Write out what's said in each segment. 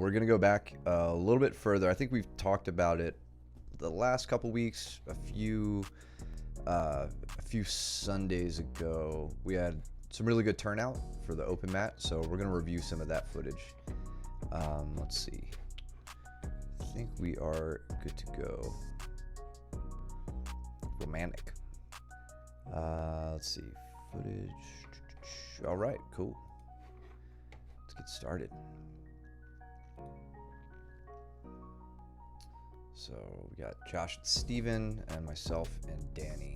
we're going to go back a little bit further. I think we've talked about it the last couple weeks, a few Sundays ago. We had some really good turnout for the open mat, so we're going to review some of that footage. Let's see. I think we are good to go. Romantic. Let's see. Footage. All right, cool. Let's get started. So we got Josh and Steven and myself and Danny.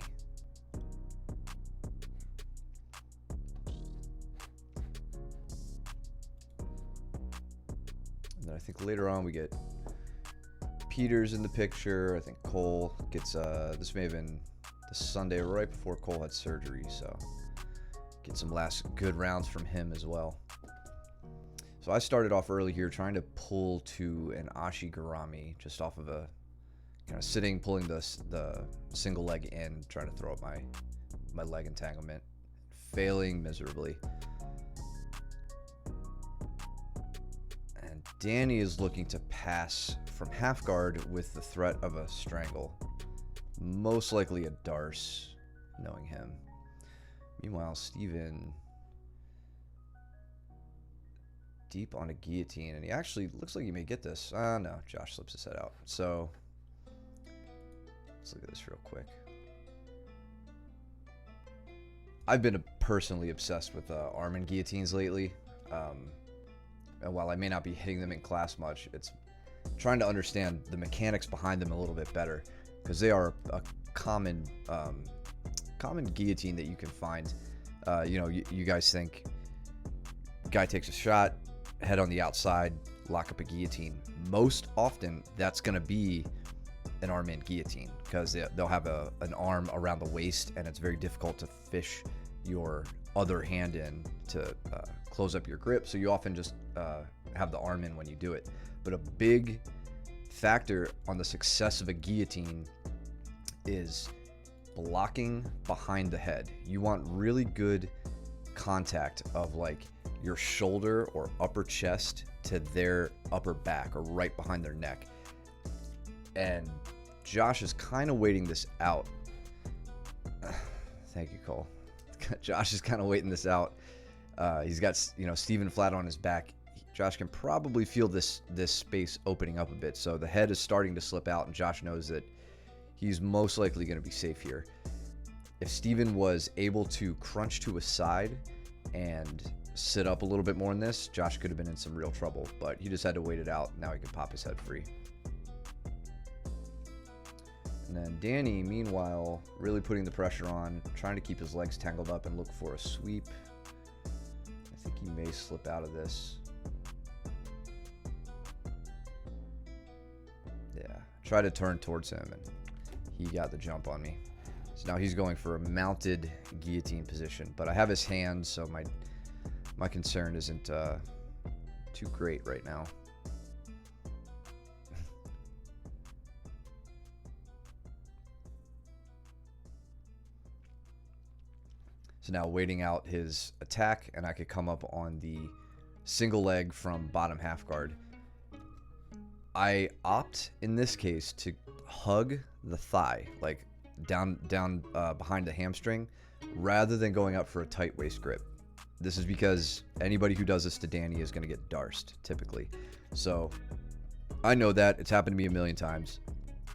And then I think later on we get Peter's in the picture. I think Cole gets, this may have been the Sunday right before Cole had surgery, so get some last good rounds from him as well. So I started off early here trying to pull to an Ashigarami just off of a kind of sitting, pulling the single leg in, trying to throw up my leg entanglement, failing miserably. And Danny is looking to pass from half guard with the threat of a strangle, most likely a Darce, knowing him. Meanwhile, Steven deep on a guillotine, and he actually looks like he may get this. No, Josh slips his head out. So let's look at this real quick. I've been personally obsessed with arm and guillotines lately. And while I may not be hitting them in class much, it's trying to understand the mechanics behind them a little bit better, because they are a common guillotine that you can find. You guys think guy takes a shot, head on the outside, lock up a guillotine. Most often that's going to be an arm in guillotine, because they'll have an arm around the waist, and it's very difficult to fish your other hand in to close up your grip, so you often just have the arm in when you do it. But a big factor on the success of a guillotine is blocking behind the head. You want really good contact of like your shoulder or upper chest to their upper back or right behind their neck. And Josh is kind of waiting this out. Thank you, Cole. Josh is kind of waiting this out. He's got, Steven flat on his back. Josh can probably feel this space opening up a bit. So the head is starting to slip out, and Josh knows that he's most likely going to be safe here. If Steven was able to crunch to his side and sit up a little bit more in this, Josh could have been in some real trouble, but he just had to wait it out. Now he can pop his head free. And then Danny, meanwhile, really putting the pressure on, trying to keep his legs tangled up and look for a sweep. I think he may slip out of this. Yeah, try to turn towards him, and he got the jump on me. So now he's going for a mounted guillotine position, but I have his hand, so my concern isn't too great right now. So now waiting out his attack, and I could come up on the single leg from bottom half guard. I opt in this case to hug the thigh, like down behind the hamstring, rather than going up for a tight waist grip. This is because anybody who does this to Danny is going to get Darced, typically. So I know that. It's happened to me a million times.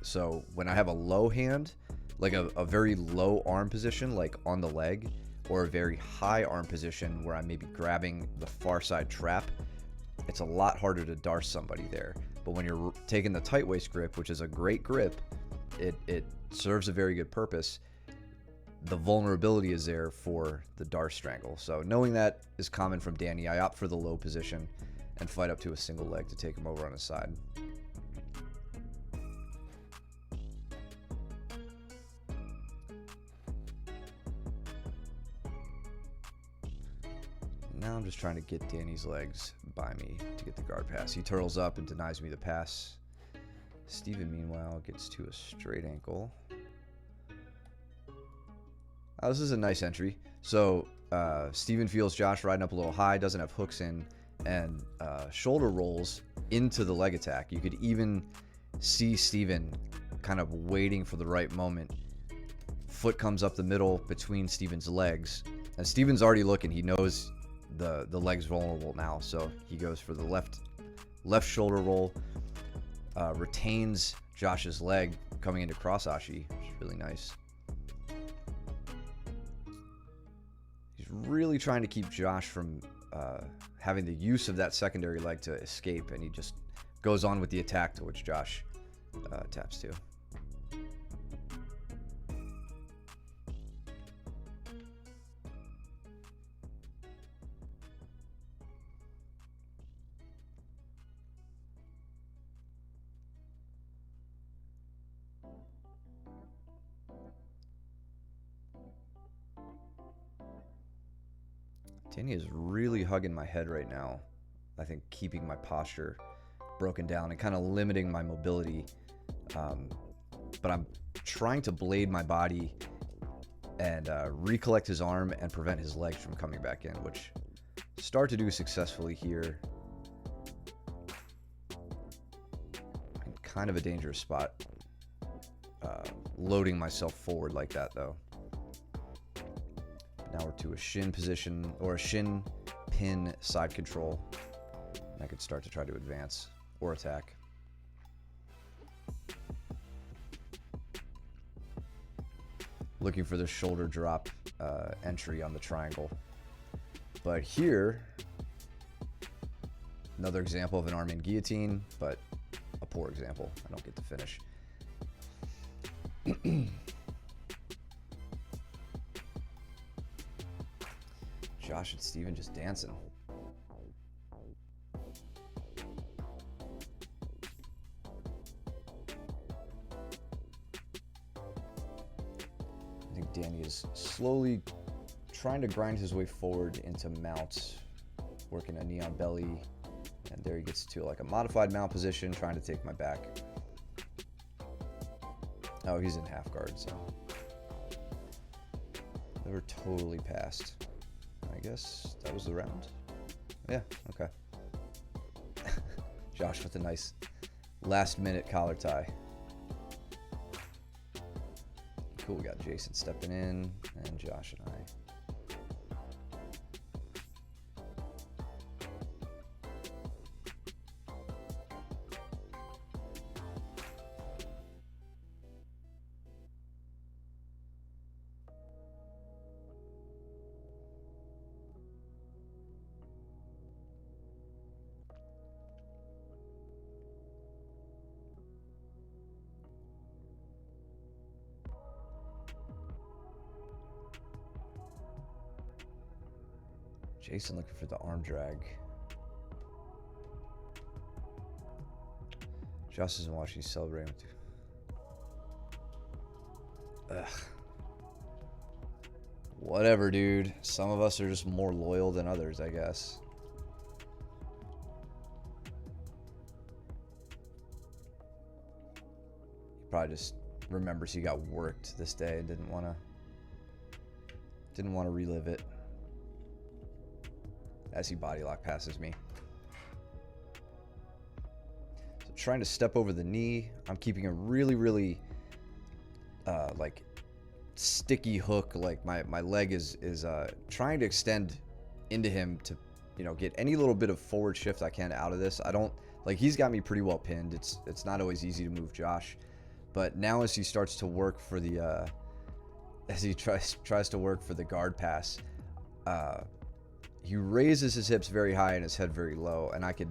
So when I have a low hand, like a very low arm position, like on the leg, or a very high arm position where I'm maybe grabbing the far side trap, it's a lot harder to Darce somebody there. But when you're taking the tight waist grip, which is a great grip, it serves a very good purpose. The vulnerability is there for the Darce strangle. So knowing that is common from Danny, I opt for the low position and fight up to a single leg to take him over on his side. Now I'm just trying to get Danny's legs by me to get the guard pass. He turtles up and denies me the pass. Steven, meanwhile, gets to a straight ankle. This is a nice entry. So Steven feels Josh riding up a little high, doesn't have hooks in, and shoulder rolls into the leg attack. You could even see Steven kind of waiting for the right moment. Foot comes up the middle between Steven's legs, and Steven's already looking. He knows the leg's vulnerable now, so he goes for the left shoulder roll, retains Josh's leg coming into cross ashi, which is really nice. He's really trying to keep Josh from having the use of that secondary leg to escape, and he just goes on with the attack, to which Josh taps to. Danny is really hugging my head right now. I think keeping my posture broken down and kind of limiting my mobility. But I'm trying to blade my body and recollect his arm and prevent his legs from coming back in, which start to do successfully here. In kind of a dangerous spot. Loading myself forward like that, though. Now we're to a shin position, or a shin pin side control. And I could start to try to advance or attack. Looking for the shoulder drop entry on the triangle. But here, another example of an arm in guillotine, but a poor example. I don't get to finish. Josh and Steven just dancing. I think Danny is slowly trying to grind his way forward into mount, working a knee on belly, and there he gets to like a modified mount position, trying to take my back. Oh, he's in half guard, so they were totally passed. I guess that was the round. Yeah, okay. Josh with a nice last-minute collar tie. Cool, we got Jason stepping in, and Josh and I. Jason looking for the arm drag. Josh isn't watching, he's celebrating with you. Ugh. Whatever, dude. Some of us are just more loyal than others, I guess. He probably just remembers he got worked this day and didn't want to relive it. As he body lock passes me. So trying to step over the knee. I'm keeping a really like sticky hook. Like my leg is trying to extend into him to, you know, get any little bit of forward shift I can out of this. I don't like, he's got me pretty well pinned. It's not always easy to move Josh, but now as he starts to work for the as he tries to work for the guard pass, he raises his hips very high and his head very low, and I could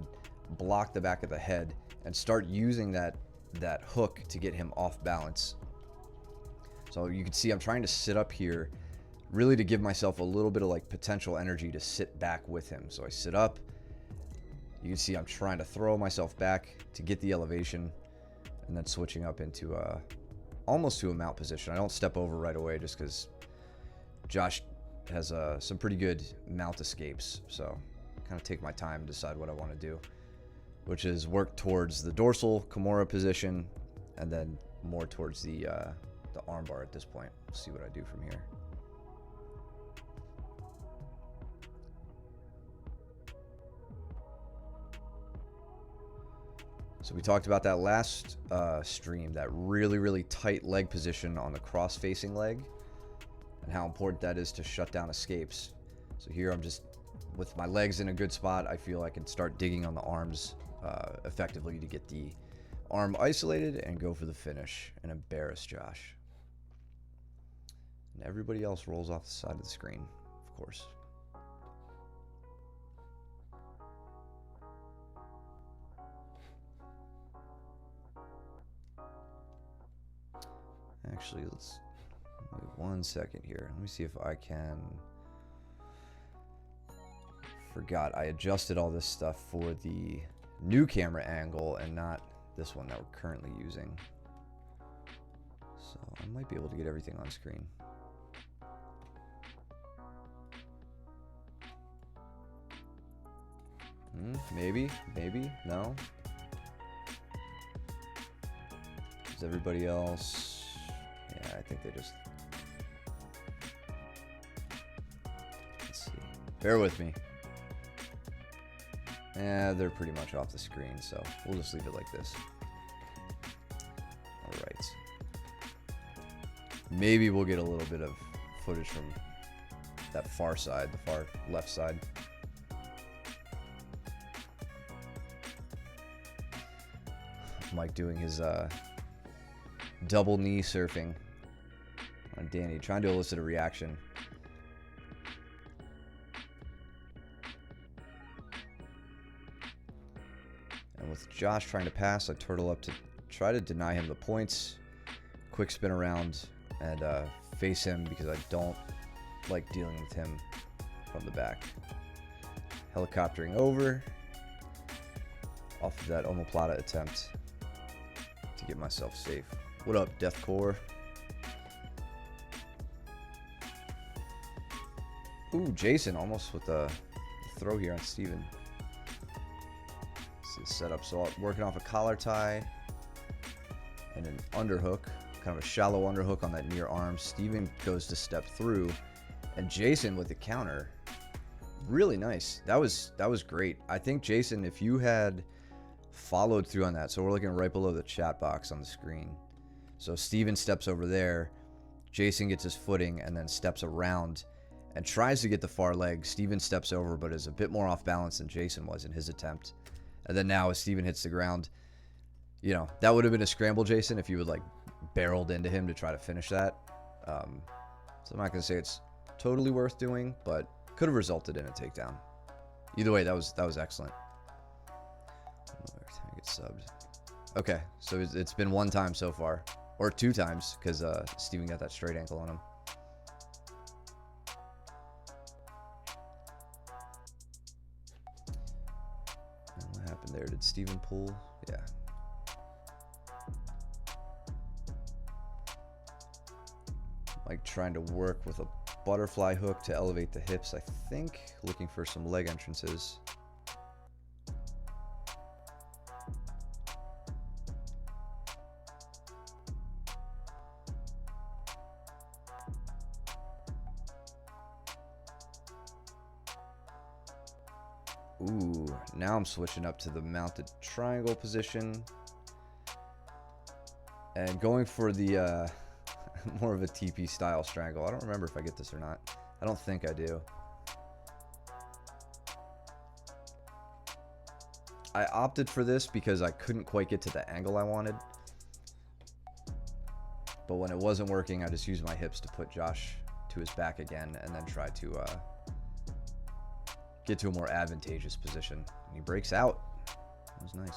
block the back of the head and start using that hook to get him off balance. So you can see I'm trying to sit up here really to give myself a little bit of like potential energy to sit back with him. So I sit up. You can see I'm trying to throw myself back to get the elevation, and then switching up into almost to a mount position. I don't step over right away just because Josh has some pretty good mount escapes, so kind of take my time, decide what I want to do, which is work towards the dorsal Kimura position and then more towards the armbar at this point. We'll see what I do from here. So we talked about that last stream, that really, really tight leg position on the cross-facing leg, and how important that is to shut down escapes. So here I'm just, with my legs in a good spot, I feel I can start digging on the arms effectively to get the arm isolated and go for the finish and embarrass Josh. And everybody else rolls off the side of the screen, of course. Actually, let's wait 1 second here. Let me see if I can. Forgot I adjusted all this stuff for the new camera angle and not this one that we're currently using. So I might be able to get everything on screen. Maybe, no. Is everybody else? Yeah, I think they just... Let's see. Bear with me. Yeah, they're pretty much off the screen, so we'll just leave it like this. Alright. Maybe we'll get a little bit of footage from that far side, the far left side. Mike doing his double knee surfing on Danny, trying to elicit a reaction. And with Josh trying to pass, I turtle up to try to deny him the points. Quick spin around and face him because I don't like dealing with him from the back. Helicoptering over off of that omoplata attempt to get myself safe. What up, Deathcore? Ooh, Jason almost with a throw here on Steven. This is set up. So working off a collar tie and an underhook, kind of a shallow underhook on that near arm. Steven goes to step through, and Jason with the counter. Really nice. That was great. I think, Jason, if you had followed through on that, so we're looking right below the chat box on the screen. So Steven steps over there, Jason gets his footing and then steps around and tries to get the far leg. Steven steps over but is a bit more off balance than Jason was in his attempt. And then now as Steven hits the ground, you know, that would have been a scramble, Jason, if you would like barreled into him to try to finish that. So I'm not going to say it's totally worth doing, but could have resulted in a takedown. Either way, that was excellent. Every time I get subbed. Okay, so it's been one time so far. Or two times, because Steven got that straight ankle on him. And what happened there? Did Steven pull? Yeah. Like trying to work with a butterfly hook to elevate the hips, I think. Looking for some leg entrances. Ooh, now I'm switching up to the mounted triangle position. And going for the more of a TP style strangle. I don't remember if I get this or not. I don't think I do. I opted for this because I couldn't quite get to the angle I wanted. But when it wasn't working, I just used my hips to put Josh to his back again and then try to get to a more advantageous position. And he breaks out. That was nice.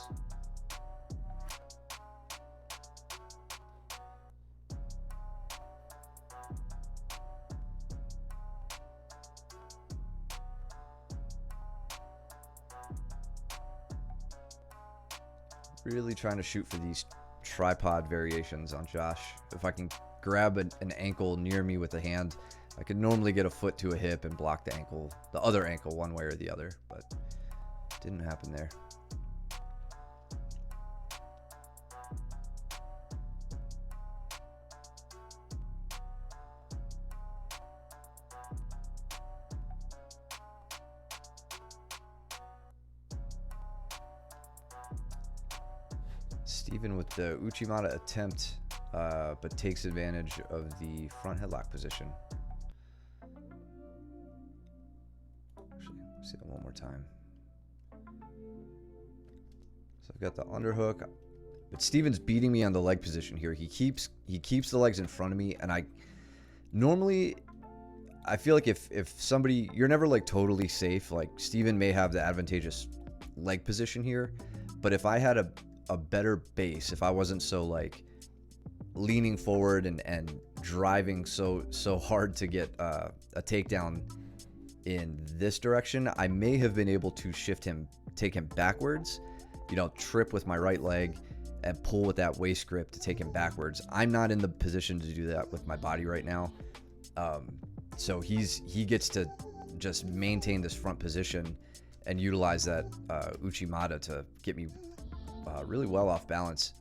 Really trying to shoot for these tripod variations on Josh. If I can grab an ankle near me with a hand, I could normally get a foot to a hip and block the ankle, the other ankle, one way or the other, but didn't happen there. Steven with the Uchimata attempt, but takes advantage of the front headlock position. Actually, let's see that one more time. So I've got the underhook, but Steven's beating me on the leg position here. He keeps the legs in front of me, and I feel like if somebody, you're never like totally safe. Like Steven may have the advantageous leg position here, but if I had a better base, if I wasn't so like leaning forward and driving so hard to get a takedown in this direction, I may have been able to take him backwards, you know, trip with my right leg and pull with that waist grip to take him backwards. I'm not in the position to do that with my body right now. So he gets to just maintain this front position and utilize that Uchimata to get me really well off balance.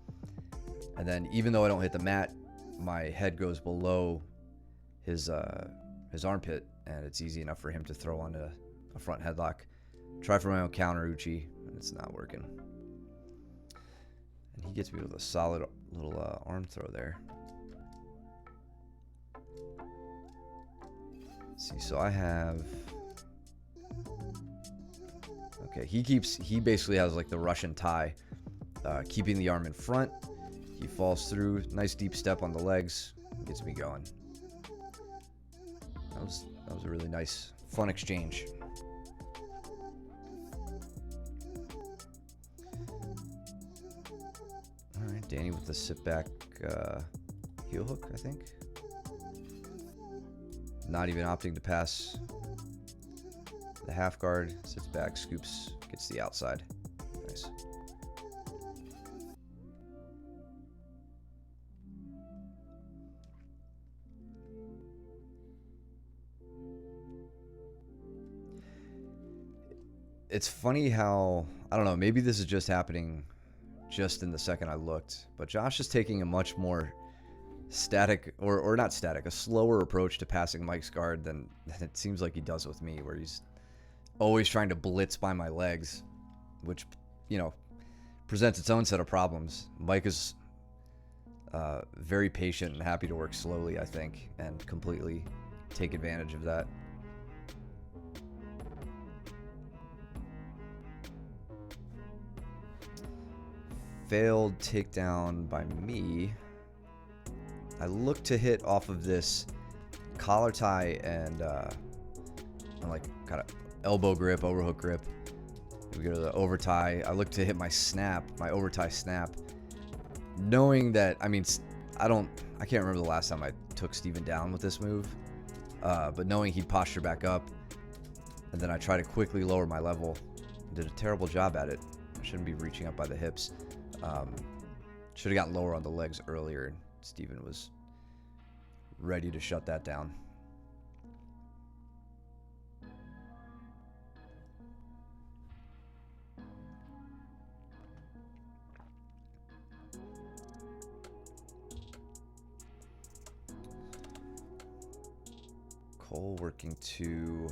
And then even though I don't hit the mat, my head goes below his armpit, and it's easy enough for him to throw on a front headlock. Try for my own counter Uchi, and it's not working. And he gets me with a solid little arm throw there. Let's see, so I have... Okay, he basically has like the Russian tie, keeping the arm in front. He falls through, nice deep step on the legs, gets me going. That was a really nice, fun exchange. All right, Danny with the sit back heel hook, I think. Not even opting to pass the half guard, sits back, scoops, gets the outside. Nice. It's funny how, I don't know, maybe this is just happening just in the second I looked, but Josh is taking a much more static, or not static, a slower approach to passing Mike's guard than it seems like he does with me, where he's always trying to blitz by my legs, which, you know, presents its own set of problems. Mike is very patient and happy to work slowly, I think, and completely take advantage of that. Failed takedown by me. I look to hit off of this collar tie and like kind of elbow grip, overhook grip. We go to the over tie. I look to hit my snap, my over tie snap, knowing that, I mean, I can't remember the last time I took Steven down with this move, but knowing he'd posture back up, and then I try to quickly lower my level. Did a terrible job at it. I shouldn't be reaching up by the hips. Should have gotten lower on the legs earlier, and Steven was ready to shut that down. Cole working to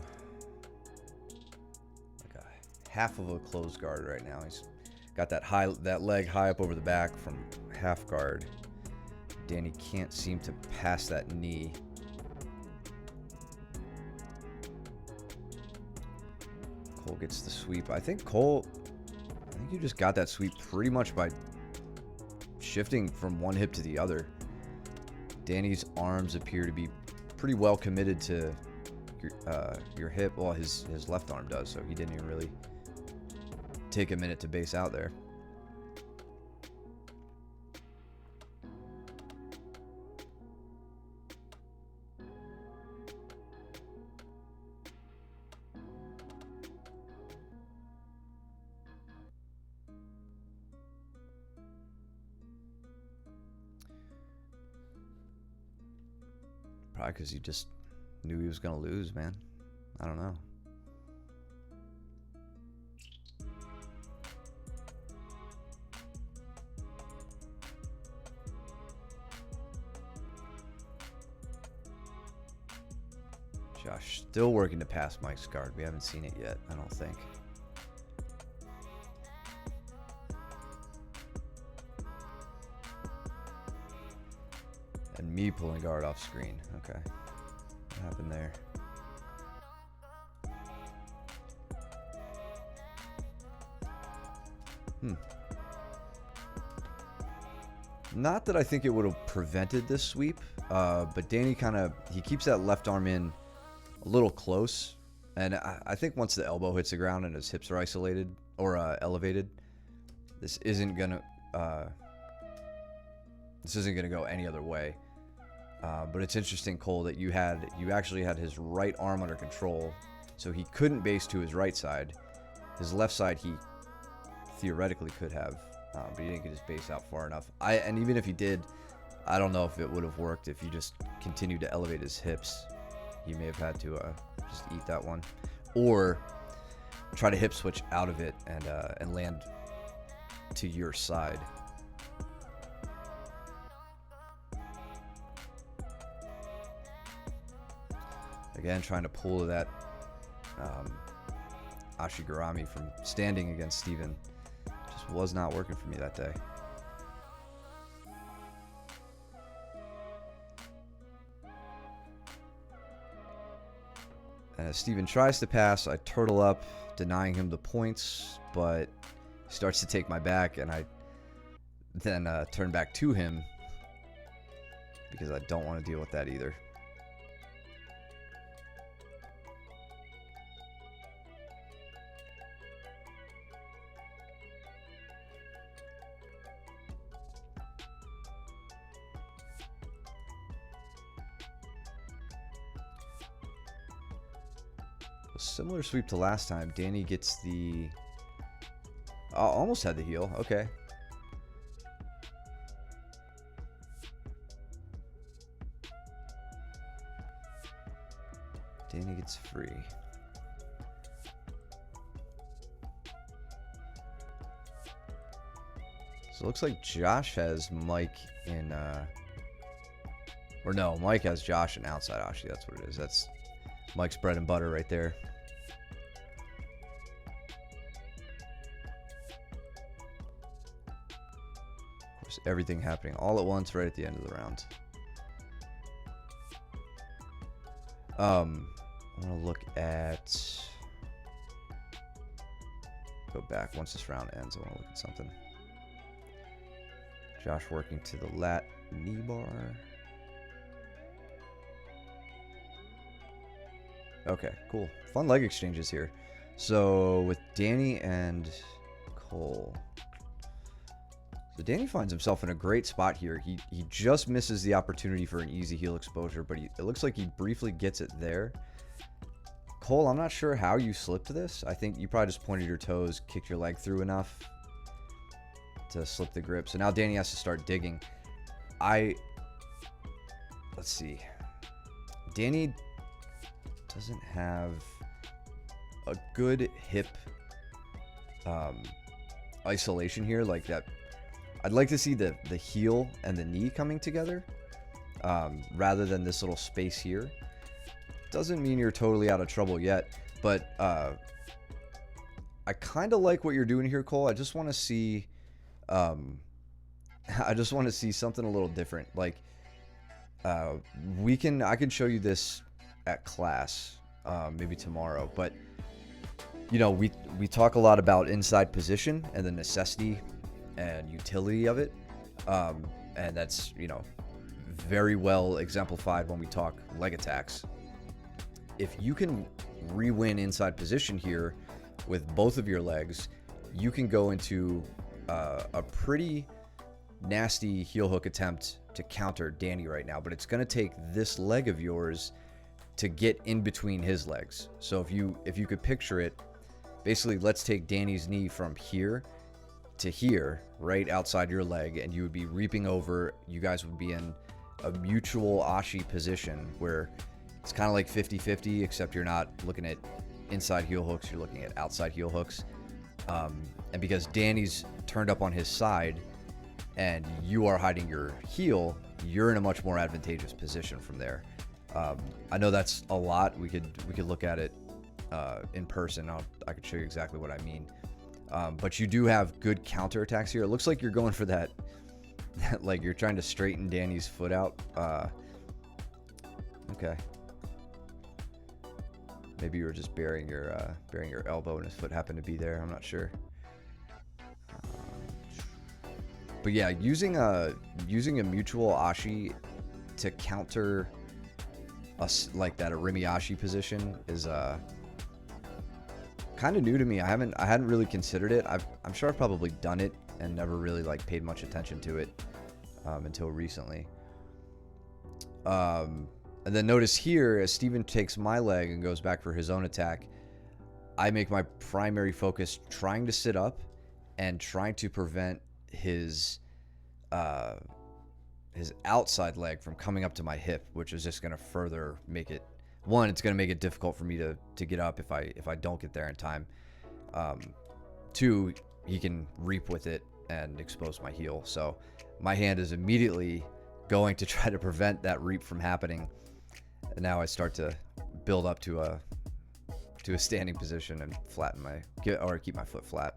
like a half of a closed guard right now. He's got that leg high up over the back from half guard. Danny can't seem to pass that knee. Cole gets the sweep. I think you just got that sweep pretty much by shifting from one hip to the other. Danny's arms appear to be pretty well committed to your hip. Well, his left arm does, so he didn't even really take a minute to base out there. Probably because he just knew he was going to lose, man. I don't know. Josh still working to pass Mike's guard. We haven't seen it yet, I don't think. me pulling guard off screen. Okay. What happened there? Not that I think it would have prevented this sweep, but Danny he keeps that left arm in a little close. And I think once the elbow hits the ground and his hips are isolated or elevated, this isn't gonna go any other way. But it's interesting, Cole, that you actually had his right arm under control, so he couldn't base to his right side. His left side he theoretically could have, but he didn't get his base out far enough. And even if he did, I don't know if it would have worked if you just continued to elevate his hips. He may have had to just eat that one, or try to hip switch out of it and land to your side. Again, trying to pull that Ashigarami from standing against Steven just was not working for me that day. And as Steven tries to pass, I turtle up, denying him the points, but he starts to take my back, and I then turn back to him because I don't want to deal with that either. Similar sweep to last time. Danny gets the... almost had the heel. Okay. Danny gets free. So it looks like Josh has Mike in... or no, Mike has Josh in outside Ashi. That's what it is. That's Mike's bread and butter right there. Everything happening all at once right at the end of the round. I want to look at... Go back once this round ends. I want to look at something. Josh working to the lat knee bar. Okay, cool. Fun leg exchanges here. So with Danny and Cole... So Danny finds himself in a great spot here. He just misses the opportunity for an easy heel exposure, but it looks like he briefly gets it there. Cole, I'm not sure how you slipped this. I think you probably just pointed your toes, kicked your leg through enough to slip the grip. So now Danny has to start digging. Let's see. Danny doesn't have a good hip isolation here like that. I'd like to see the heel and the knee coming together rather than this little space here. Doesn't mean you're totally out of trouble yet, but I kind of like what you're doing here, Cole. I just want to see something a little different. Like I can show you this at class maybe tomorrow, but you know, we talk a lot about inside position and the necessity and utility of it, and that's, you know, very well exemplified when we talk leg attacks. If you can re-win inside position here with both of your legs, you can go into a pretty nasty heel hook attempt to counter Danny right now, but it's going to take this leg of yours to get in between his legs. So if you could picture it, basically let's take Danny's knee from here to here, right outside your leg, and you would be reaping over. You guys would be in a mutual Ashi position where it's kind of like 50-50, except you're not looking at inside heel hooks, you're looking at outside heel hooks. And because Danny's turned up on his side and you are hiding your heel, you're in a much more advantageous position from there. I know that's a lot. We could look at it in person. I could show you exactly what I mean. But you do have good counterattacks here. It looks like you're going for that Like you're trying to straighten Danny's foot out. Okay. Maybe you were just burying your elbow and his foot happened to be there. I'm not sure. But yeah, using a mutual Ashi to counter us like that Arimiashi position is kind of new to me. I hadn't really considered it. I'm sure I've probably done it and never really like paid much attention to it until recently. And then notice here, as Steven takes my leg and goes back for his own attack, I make my primary focus trying to sit up and trying to prevent his outside leg from coming up to my hip, which is just going to further make it, one, it's going to make it difficult for me to get up if I don't get there in time. Two, he can reap with it and expose my heel. So my hand is immediately going to try to prevent that reap from happening. And now I start to build up to a standing position and flatten keep my foot flat.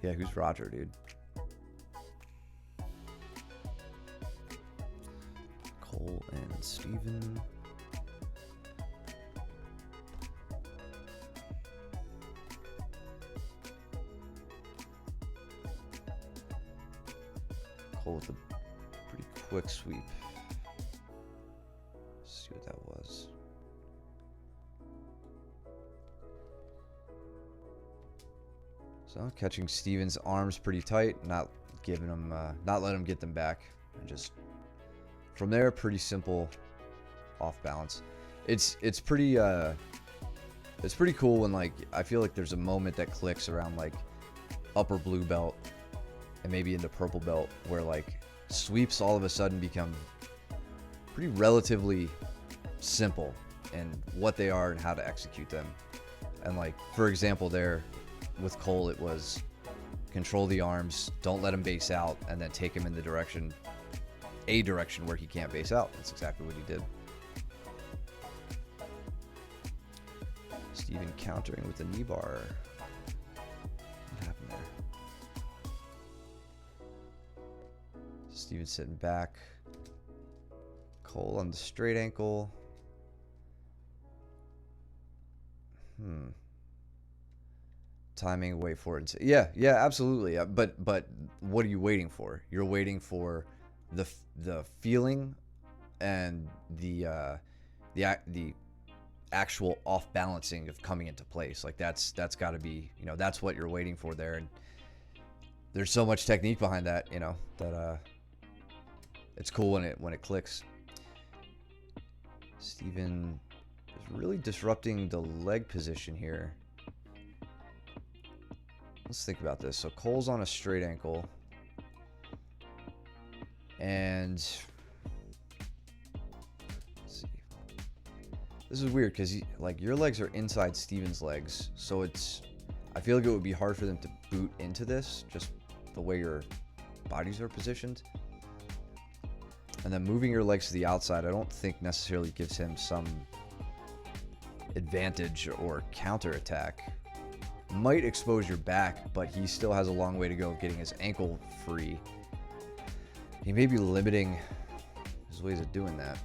Yeah, who's Roger, dude? Cole and Steven. Cole with a pretty quick sweep. Let's see what that was. So catching Steven's arms pretty tight, not letting him get them back, and just from there, pretty simple off balance. It's pretty cool when like I feel like there's a moment that clicks around like upper blue belt and maybe into purple belt where like sweeps all of a sudden become pretty relatively simple in what they are and how to execute them. And like for example there with Cole, it was control the arms, don't let him base out, and then take him in a direction where he can't base out. That's exactly what he did. Steven countering with the knee bar. What happened there? Steven sitting back. Cole on the straight ankle. Timing, wait for it. Yeah, absolutely. But what are you waiting for? You're waiting for the feeling and the actual off balancing of coming into place. Like that's got to be, that's what you're waiting for there. And there's so much technique behind that, that it's cool when it clicks. Steven is really disrupting the leg position here. Let's think about this. So Cole's on a straight ankle. And let's see. This is weird because your legs are inside Steven's legs. So I feel like it would be hard for them to boot into this, just the way your bodies are positioned. And then moving your legs to the outside, I don't think necessarily gives him some advantage or counter attack. Might expose your back, but he still has a long way to go getting his ankle free. He may be limiting his ways of doing that.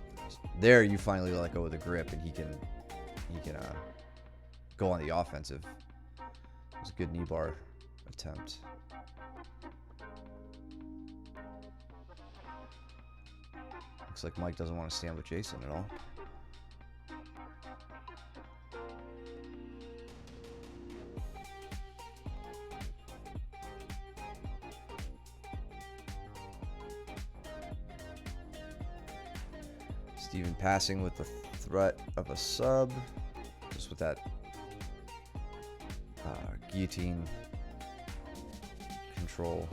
There, you finally let go of the grip, and he can go on the offensive. It was a good knee bar attempt. Looks like Mike doesn't want to stand with Jason at all. Steven passing with the threat of a sub, just with that guillotine control.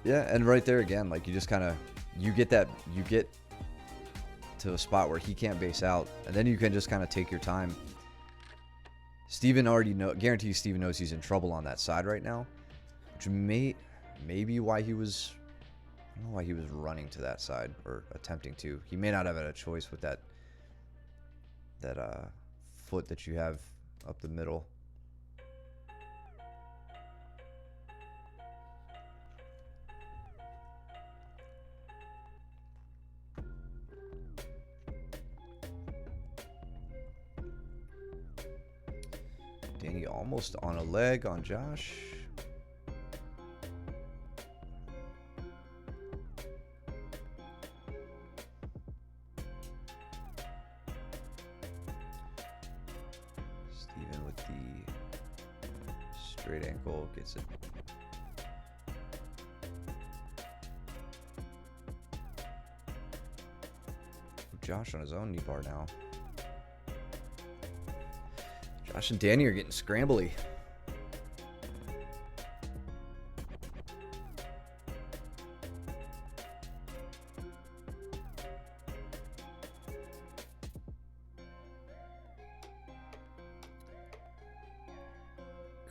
Yeah, and right there again, like you just kind of you get to a spot where he can't base out, and then you can just kind of take your time. Steven guarantees Steven knows he's in trouble on that side right now, which may be why he was don't know why he was running to that side or attempting to. He may not have had a choice with that foot that you have up the middle. Danny almost on a leg on Josh. Steven with the straight ankle gets it. Josh on his own knee bar now. Josh and Danny are getting scrambly.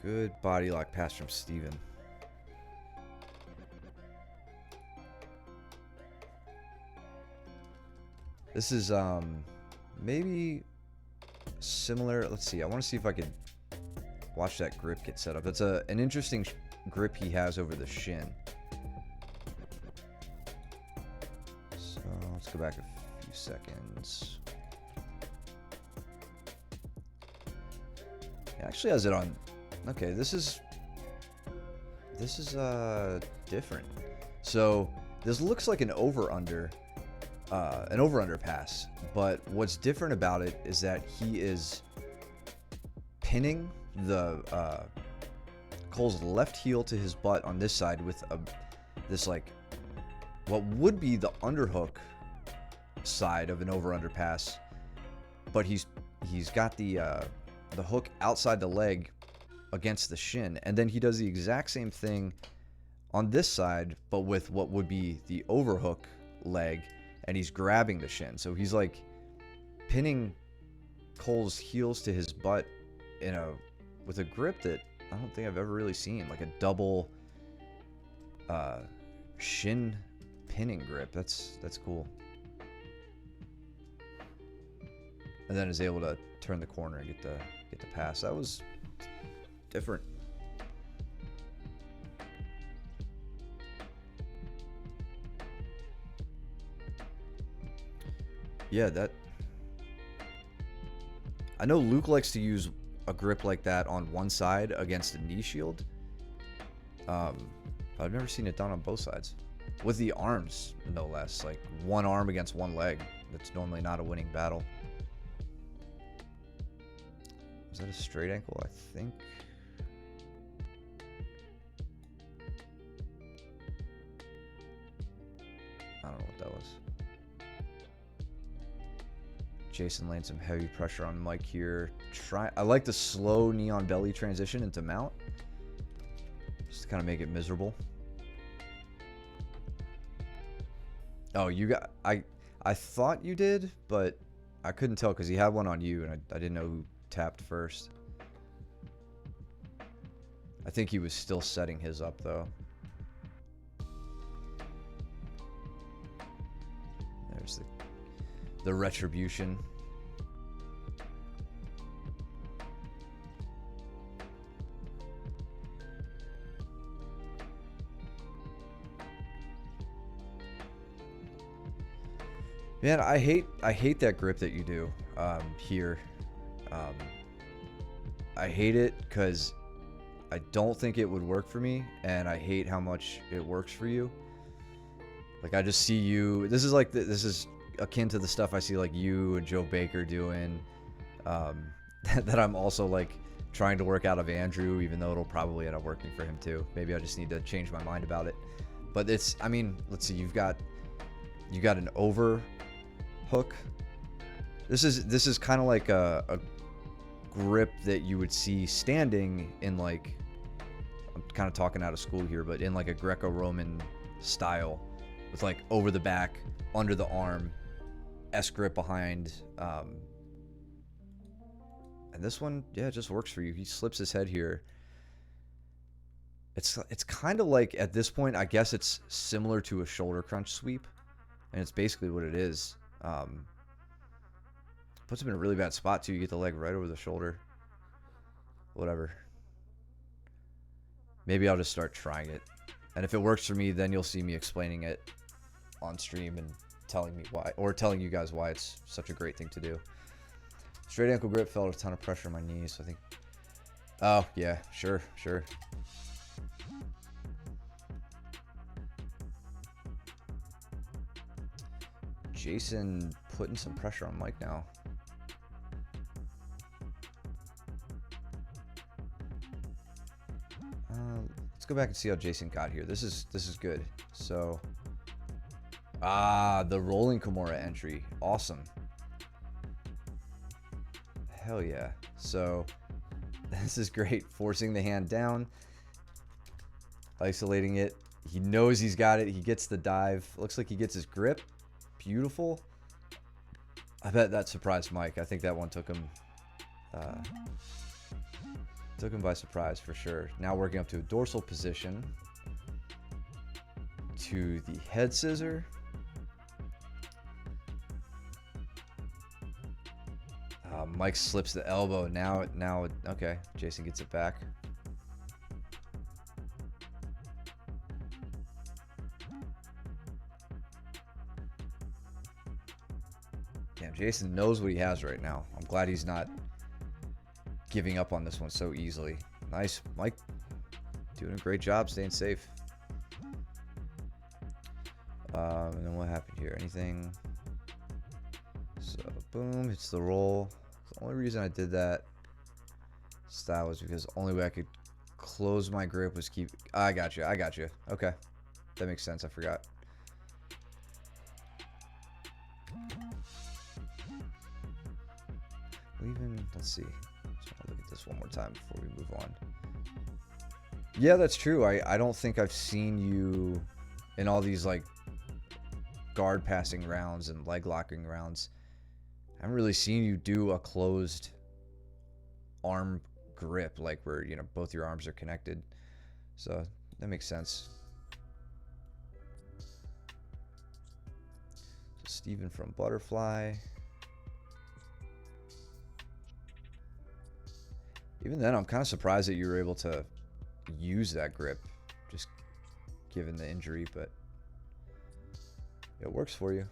Good body lock pass from Steven. This is maybe similar. Let's see. I want to see if I could watch that grip get set up. That's an interesting grip he has over the shin. So let's go back a few seconds. He actually has it on. Okay, this is different. So this looks like an over-under pass, but what's different about it is that he is pinning the Cole's left heel to his butt on this side with this like what would be the underhook side of an over-under pass, but he's got the hook outside the leg against the shin, and then he does the exact same thing on this side, but with what would be the overhook leg, and he's grabbing the shin. So he's like pinning Cole's heels to his butt with a grip that I don't think I've ever really seen, like a double shin pinning grip. That's cool. And then is able to turn the corner and get the pass. That was different. Yeah, I know Luke likes to use a grip like that on one side against a knee shield. I've never seen it done on both sides. With the arms, no less. Like one arm against one leg. That's normally not a winning battle. Is that a straight ankle? I think. I don't know what that was. Jason laying some heavy pressure on Mike here. I like the slow knee on belly transition into mount. Just to kind of make it miserable. Oh, you got... I thought you did, but I couldn't tell because he had one on you, and I didn't know who tapped first. I think he was still setting his up, though. There's the retribution. Man, I hate that grip that you do here. I hate it because I don't think it would work for me, and I hate how much it works for you. Like, I just see you. This is akin to the stuff I see like you and Joe Baker doing. That I'm also like trying to work out of Andrew, even though it'll probably end up working for him too. Maybe I just need to change my mind about it. But I mean, let's see. You got an over hook. This is kind of like a grip that you would see standing in, like, I'm kind of talking out of school here, but in like a Greco-Roman style, with like over the back, under the arm, S grip behind. And this one, yeah, it just works for you. He slips his head here. It's kind of like, at this point, I guess it's similar to a shoulder crunch sweep, and it's basically what it is. Puts him in a really bad spot too. You get the leg right over the shoulder. Whatever. Maybe I'll just start trying it, and if it works for me, then you'll see me explaining it on stream and telling me why, or telling you guys why it's such a great thing to do. Straight ankle grip felt a ton of pressure on my knees, so I think. Oh yeah, sure. Jason putting some pressure on Mike now. Let's go back and see how Jason got here. This is good. So, the rolling Kimura entry, awesome. Hell yeah. So this is great. Forcing the hand down, isolating it. He knows he's got it. He gets the dive. Looks like he gets his grip. Beautiful. I bet that surprised Mike. I think that one took him by surprise for sure. Now working up to a dorsal position, to the head scissor. Mike slips the elbow. Now, okay. Jason gets it back. Damn, Jason knows what he has right now. I'm glad he's not giving up on this one so easily. Nice, Mike. Doing a great job staying safe. And then what happened here? Anything? So, boom, hits the roll. The only reason I did that style was because the only way I could close my grip was keep. I got you. Okay. That makes sense. I forgot. Let's see. Just want to look at this one more time before we move on. Yeah, that's true. I don't think I've seen you in all these like guard passing rounds and leg locking rounds. I haven't really seen you do a closed arm grip, like where, you know, both your arms are connected. So that makes sense. So Steven from Butterfly. Even then, I'm kind of surprised that you were able to use that grip, just given the injury, but it works for you.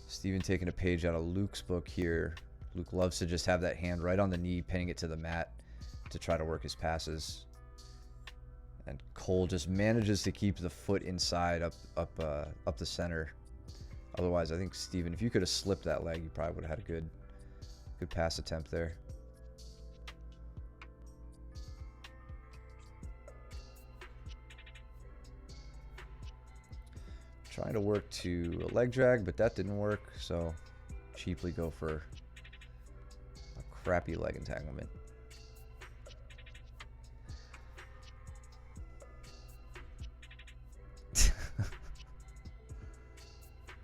Steven taking a page out of Luke's book here. Luke loves to just have that hand right on the knee, pinning it to the mat to try to work his passes. And Cole just manages to keep the foot inside up the center. Otherwise, I think Steven, if you could have slipped that leg, you probably would have had a good pass attempt there. Trying to work to a leg drag, but that didn't work, so cheaply go for a crappy leg entanglement.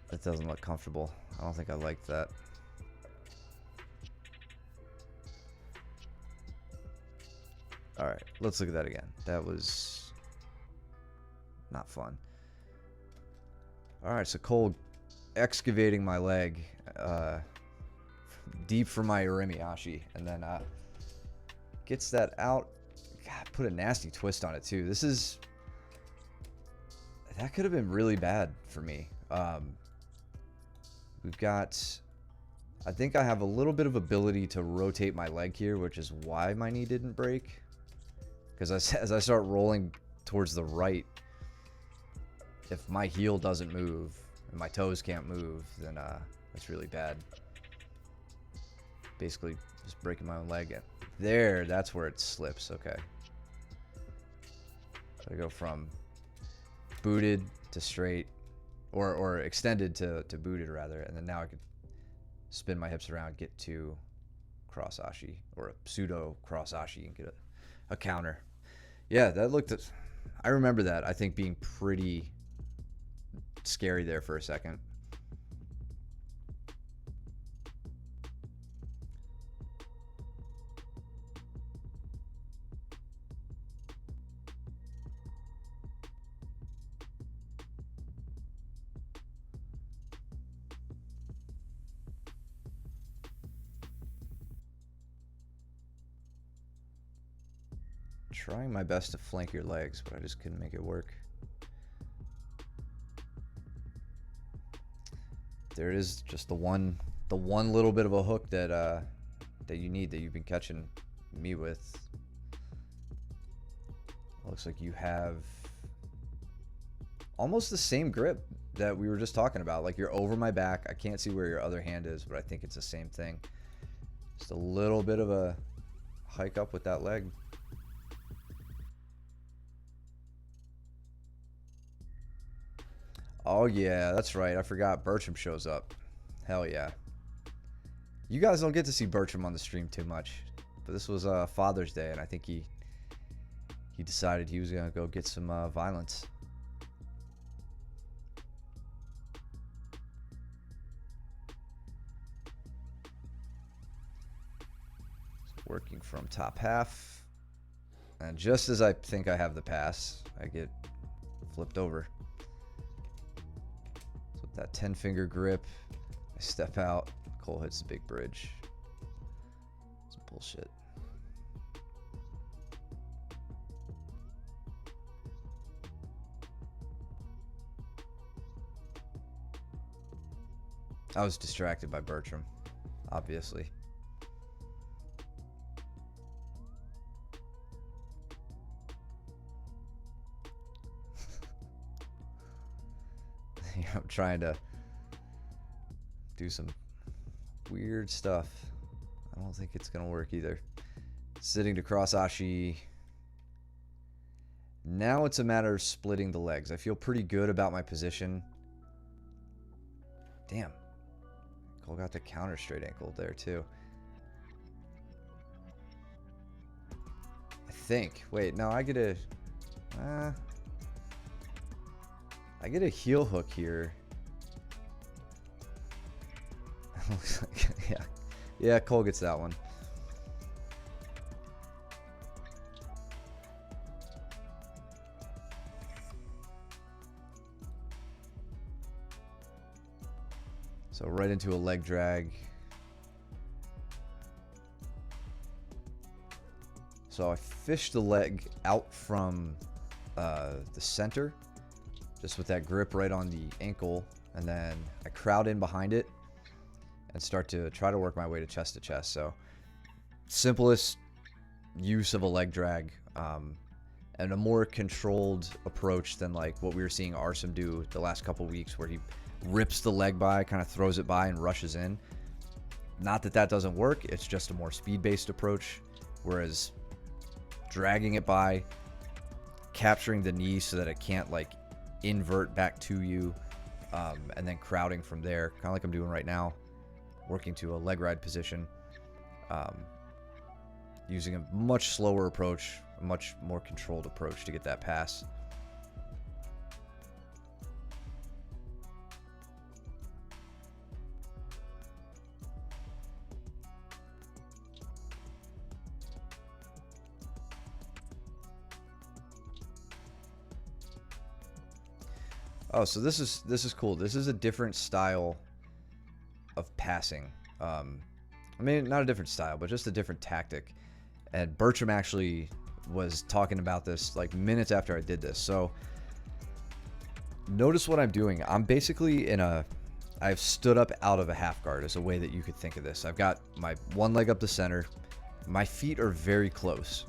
That doesn't look comfortable. I don't think I like that. All right, let's look at that again. That was not fun. All right, so Cole excavating my leg deep for my Uremiyashi, and then gets that out. God, put a nasty twist on it too. That could have been really bad for me. We've got, I think I have a little bit of ability to rotate my leg here, which is why my knee didn't break. Because as I start rolling towards the right, if my heel doesn't move and my toes can't move, then that's really bad. Basically, just breaking my own leg. There, that's where it slips. Okay. So I go from booted to straight, or extended to booted rather, and then now I could spin my hips around, get to cross ashi, or a pseudo cross ashi, and get a counter. Yeah, that looked. I remember that. I think being pretty scary there for a second. trying my best to flank your legs, but I just couldn't make it work. There it is, just the one little bit of a hook that that you need, that you've been catching me with. Looks like you have almost the same grip that we were just talking about. Like, you're over my back. I can't see where your other hand is, but I think it's the same thing. Just a little bit of a hike up with that leg. Oh yeah, that's right. I forgot Bertram shows up. Hell yeah. You guys don't get to see Bertram on the stream too much, but this was Father's Day, and I think he decided he was gonna go get some violence. Working from top half, and just as I think I have the pass, I get flipped over. So with that 10-finger grip, I step out, Cole hits the big bridge. Some bullshit. I was distracted by Bertram, obviously. I'm trying to do some weird stuff. I don't think it's gonna work either. Sitting to cross Ashi. Now it's a matter of splitting the legs. I feel pretty good about my position. Damn. Cole got the counter straight ankle there too. I think. Wait, no, I get a heel hook here. Looks like, yeah, Cole gets that one. So right into a leg drag. So I fished the leg out from the center, just with that grip right on the ankle, and then I crowd in behind it and start to try to work my way to chest. So simplest use of a leg drag, and a more controlled approach than like what we were seeing Arsem do the last couple weeks, where he rips the leg by, kind of throws it by and rushes in. Not that that doesn't work, it's just a more speed-based approach, whereas dragging it by, capturing the knee so that it can't like invert back to you, and then crowding from there, kind of like I'm doing right now, working to a leg ride position, using a much slower approach, a much more controlled approach to get that pass. Oh, so this is cool. This is a different style of passing. I mean, not a different style, but just a different tactic. And Bertram actually was talking about this like minutes after I did this. So notice what I'm doing. I'm basically I've stood up out of a half guard as a way that you could think of this. I've got my one leg up the center. My feet are very close.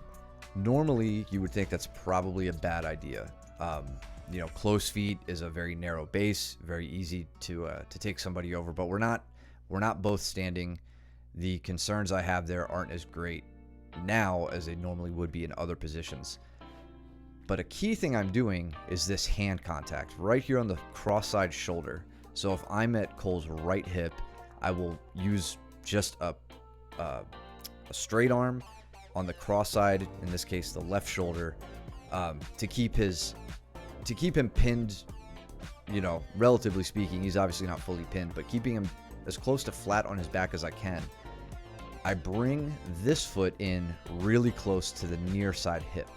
Normally, you would think that's probably a bad idea. You know, close feet is a very narrow base, very easy to take somebody over, but we're not both standing. The concerns I have there aren't as great now as they normally would be in other positions. But a key thing I'm doing is this hand contact right here on the cross-side shoulder. So if I'm at Cole's right hip, I will use just a straight arm on the cross side, in this case the left shoulder, to keep him pinned, you know, relatively speaking. He's obviously not fully pinned, but keeping him as close to flat on his back as I can. I bring this foot in really close to the near side hip.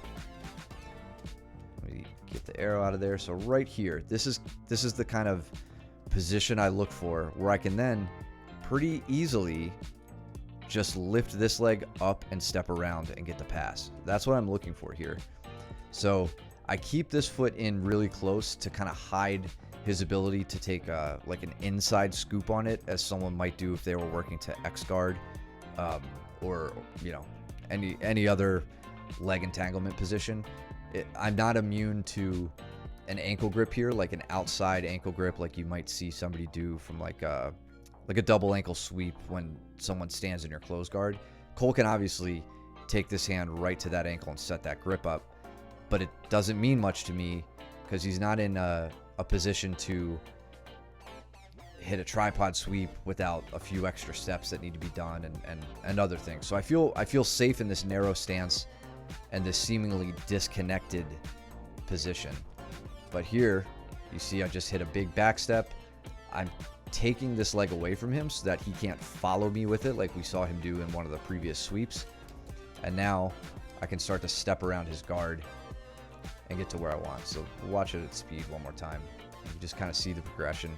Let me get the arrow out of there. So right here, this is the kind of position I look for, where I can then pretty easily just lift this leg up and step around and get the pass. That's what I'm looking for here. So I keep this foot in really close to kind of hide his ability to take like an inside scoop on it, as someone might do if they were working to X guard, or any other leg entanglement position. I'm not immune to an ankle grip here, like an outside ankle grip, like you might see somebody do from like a double ankle sweep when someone stands in your close guard. Cole can obviously take this hand right to that ankle and set that grip up, but it doesn't mean much to me because he's not in a position to hit a tripod sweep without a few extra steps that need to be done and other things. So I feel safe in this narrow stance and this seemingly disconnected position. But here, you see I just hit a big back step. I'm taking this leg away from him so that he can't follow me with it like we saw him do in one of the previous sweeps. And now I can start to step around his guard and get to where I want. So watch it at speed one more time. You can just kind of see the progression.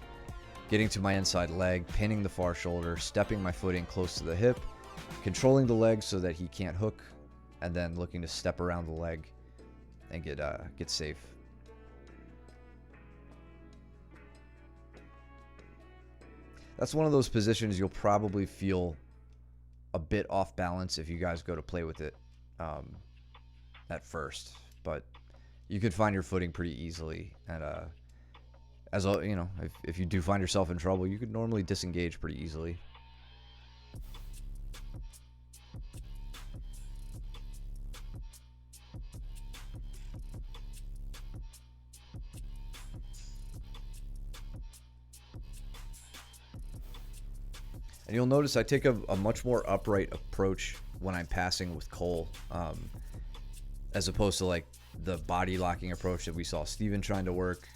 Getting to my inside leg, pinning the far shoulder, stepping my foot in close to the hip, controlling the leg so that he can't hook, and then looking to step around the leg and get safe. That's one of those positions you'll probably feel a bit off balance if you guys go to play with it at first, but you could find your footing pretty easily. And as you know, if you do find yourself in trouble, you could normally disengage pretty easily. And you'll notice I take a much more upright approach when I'm passing with Cole, as opposed to like the body locking approach that we saw Steven trying to work.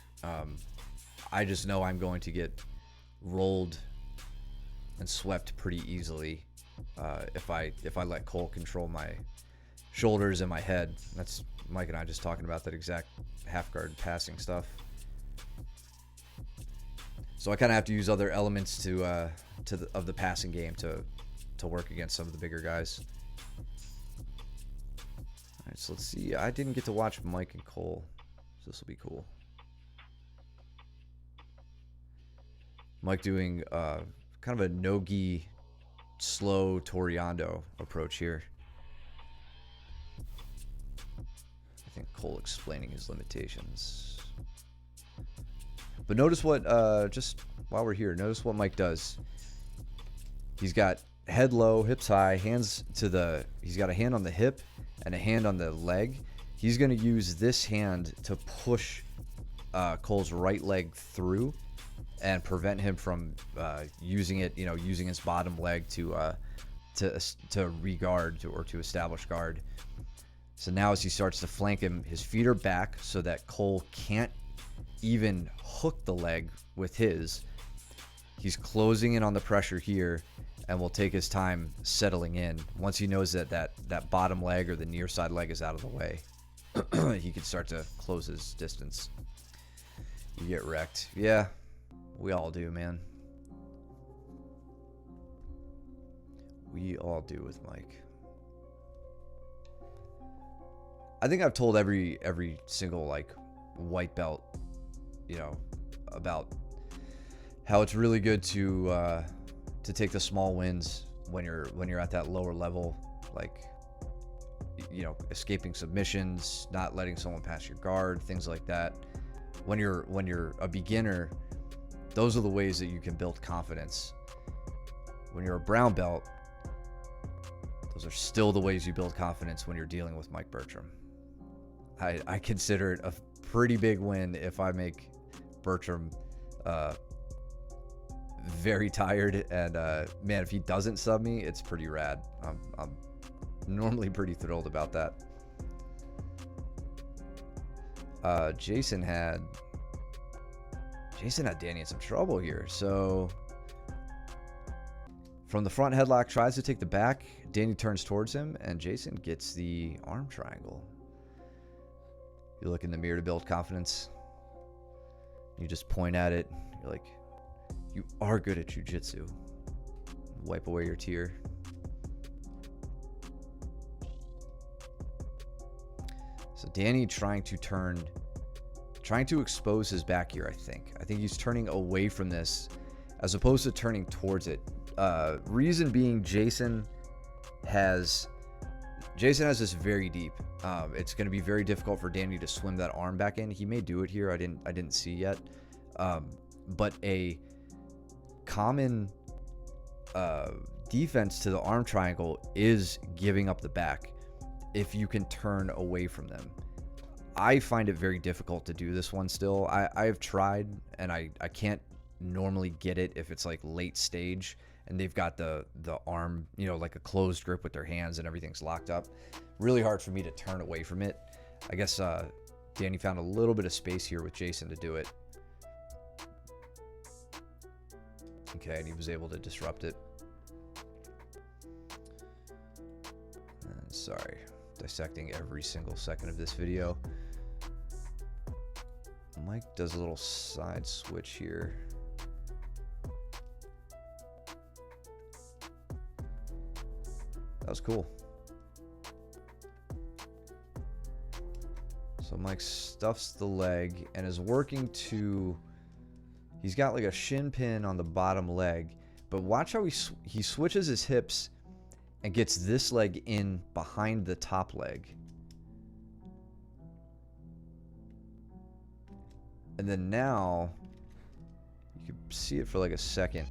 I just know I'm going to get rolled and swept pretty easily if I let Cole control my shoulders and my head. That's Mike and I just talking about that exact half guard passing stuff. So I kind of have to use other elements of the passing game to work against some of the bigger guys. All right, so let's see. I didn't get to watch Mike and Cole, so this will be cool. Mike doing kind of a no-gi slow Toreando approach here. I think Cole explaining his limitations. But notice what, just while we're here, notice what Mike does. He's got head low, hips high, hands to he's got a hand on the hip and a hand on the leg. He's going to use this hand to push Cole's right leg through and prevent him from using it, using his bottom leg to re-guard or to establish guard. So now as he starts to flank him, his feet are back so that Cole can't even hook the leg with his. He's closing in on the pressure here and will take his time settling in. Once he knows that bottom leg or the near side leg is out of the way, he can start to close his distance. You get wrecked. Yeah, we all do, man. We all do with Mike. I think I've told every single like white belt, about how it's really good to take the small wins when you're at that lower level, like escaping submissions, not letting someone pass your guard, things like that. When you're a beginner, those are the ways that you can build confidence. When you're a brown belt, those are still the ways you build confidence when you're dealing with Mike Bertram. I consider it a pretty big win if I make Bertram very tired, and man, if he doesn't sub me, it's pretty rad. I'm normally pretty thrilled about that. Jason had Danny in some trouble here. So from the front headlock, tries to take the back. Danny turns towards him, and Jason gets the arm triangle. You look in the mirror to build confidence. You just point at it. You're like, you are good at jiu-jitsu. Wipe away your tear. So Danny trying to expose his back here, I think. I think he's turning away from this as opposed to turning towards it. Reason being, Jason has this very deep. It's going to be very difficult for Danny to swim that arm back in. He may do it here. I didn't see yet. But a common defense to the arm triangle is giving up the back if you can turn away from them. I find it very difficult to do this one still. I've tried, and I can't normally get it if it's like late stage and they've got the arm, you know, like a closed grip with their hands and everything's locked up. Really hard for me to turn away from it. I guess Danny found a little bit of space here with Jason to do it. Okay, and he was able to disrupt it. And sorry, dissecting every single second of this video. Mike does a little side switch here. That was cool. So Mike stuffs the leg and is working to... He's got like a shin pin on the bottom leg, but watch how he switches his hips and gets this leg in behind the top leg. And then now, you can see it for like a second.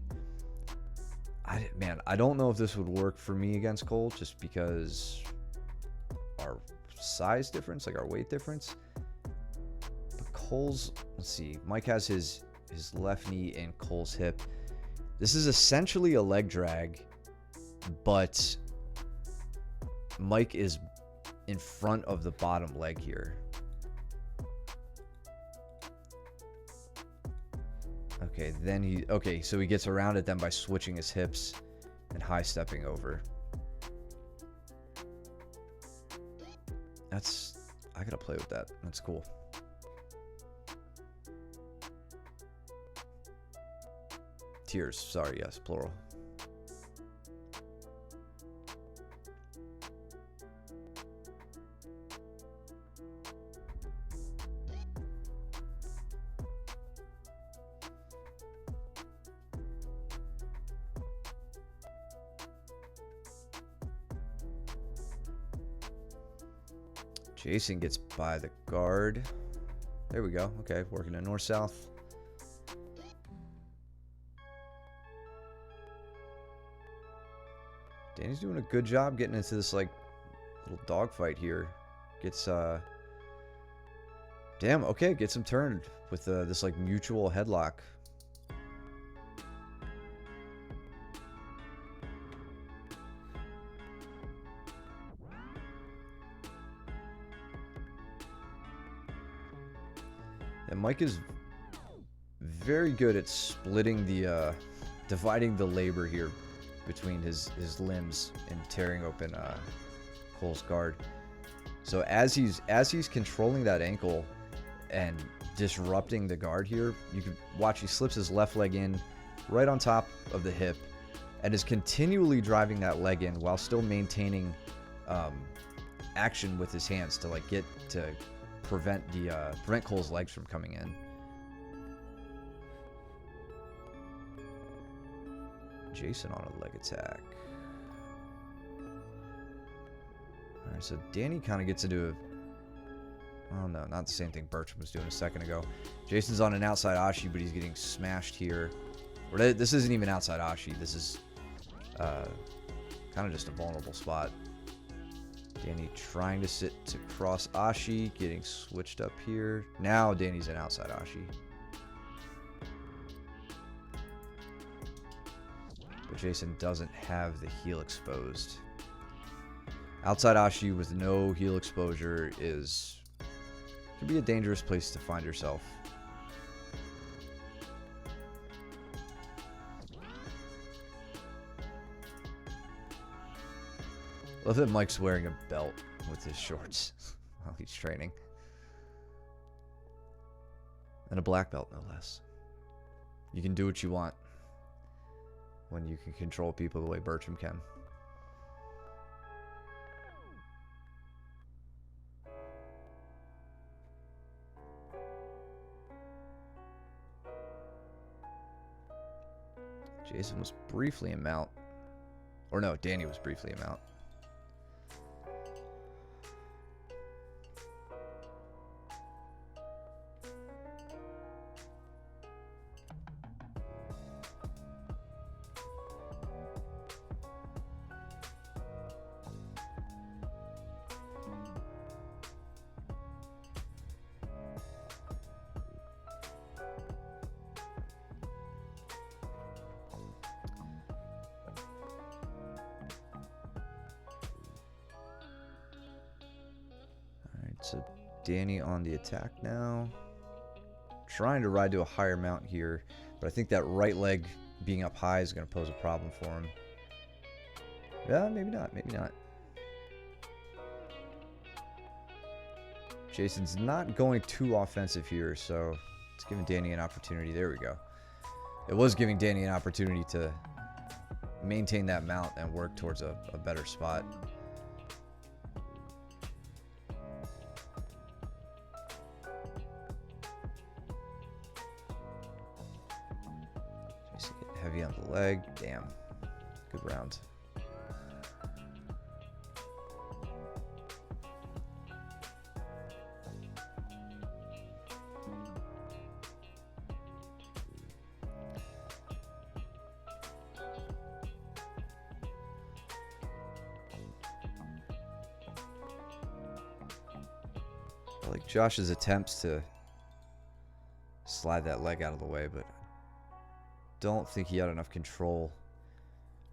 Man, I don't know if this would work for me against Cole, just because our size difference, like our weight difference. But Cole's, let's see, Mike has his left knee in Cole's hip. This is essentially a leg drag, but Mike is in front of the bottom leg here. Okay, then so he gets around it then by switching his hips and high stepping over. I gotta play with that. That's cool. Tears, sorry, yes, plural. Jason gets by the guard. There we go. Okay, working in north-south. Danny's doing a good job getting into this like little dogfight here. Gets damn, okay, gets him turned with this like mutual headlock. And Mike is very good at splitting the dividing the labor here between his limbs and tearing open Cole's guard. So as he's controlling that ankle and disrupting the guard here, you can watch he slips his left leg in right on top of the hip and is continually driving that leg in while still maintaining action with his hands to like get to prevent Cole's legs from coming in. Jason on a leg attack. Alright, so Danny kind of gets into oh no, not the same thing Bertram was doing a second ago. Jason's on an outside Ashi, but he's getting smashed here. Or this isn't even outside Ashi. This is kind of just a vulnerable spot. Danny trying to sit to cross Ashi, getting switched up here. Now Danny's in outside Ashi. But Jason doesn't have the heel exposed. Outside Ashi with no heel exposure can be a dangerous place to find yourself. I love that Mike's wearing a belt with his shorts while he's training. And a black belt, no less. You can do what you want when you can control people the way Bertram can. Jason was briefly in mount. Or no, Danny was briefly in mount. So Danny on the attack now. Trying to ride to a higher mount here, but I think that right leg being up high is going to pose a problem for him. Yeah, maybe not. Maybe not. Jason's not going too offensive here, so it's giving Danny an opportunity. There we go. It was giving Danny an opportunity to maintain that mount and work towards a better spot. Heavy on the leg. Damn. Good round. I like Josh's attempts to slide that leg out of the way, but don't think he had enough control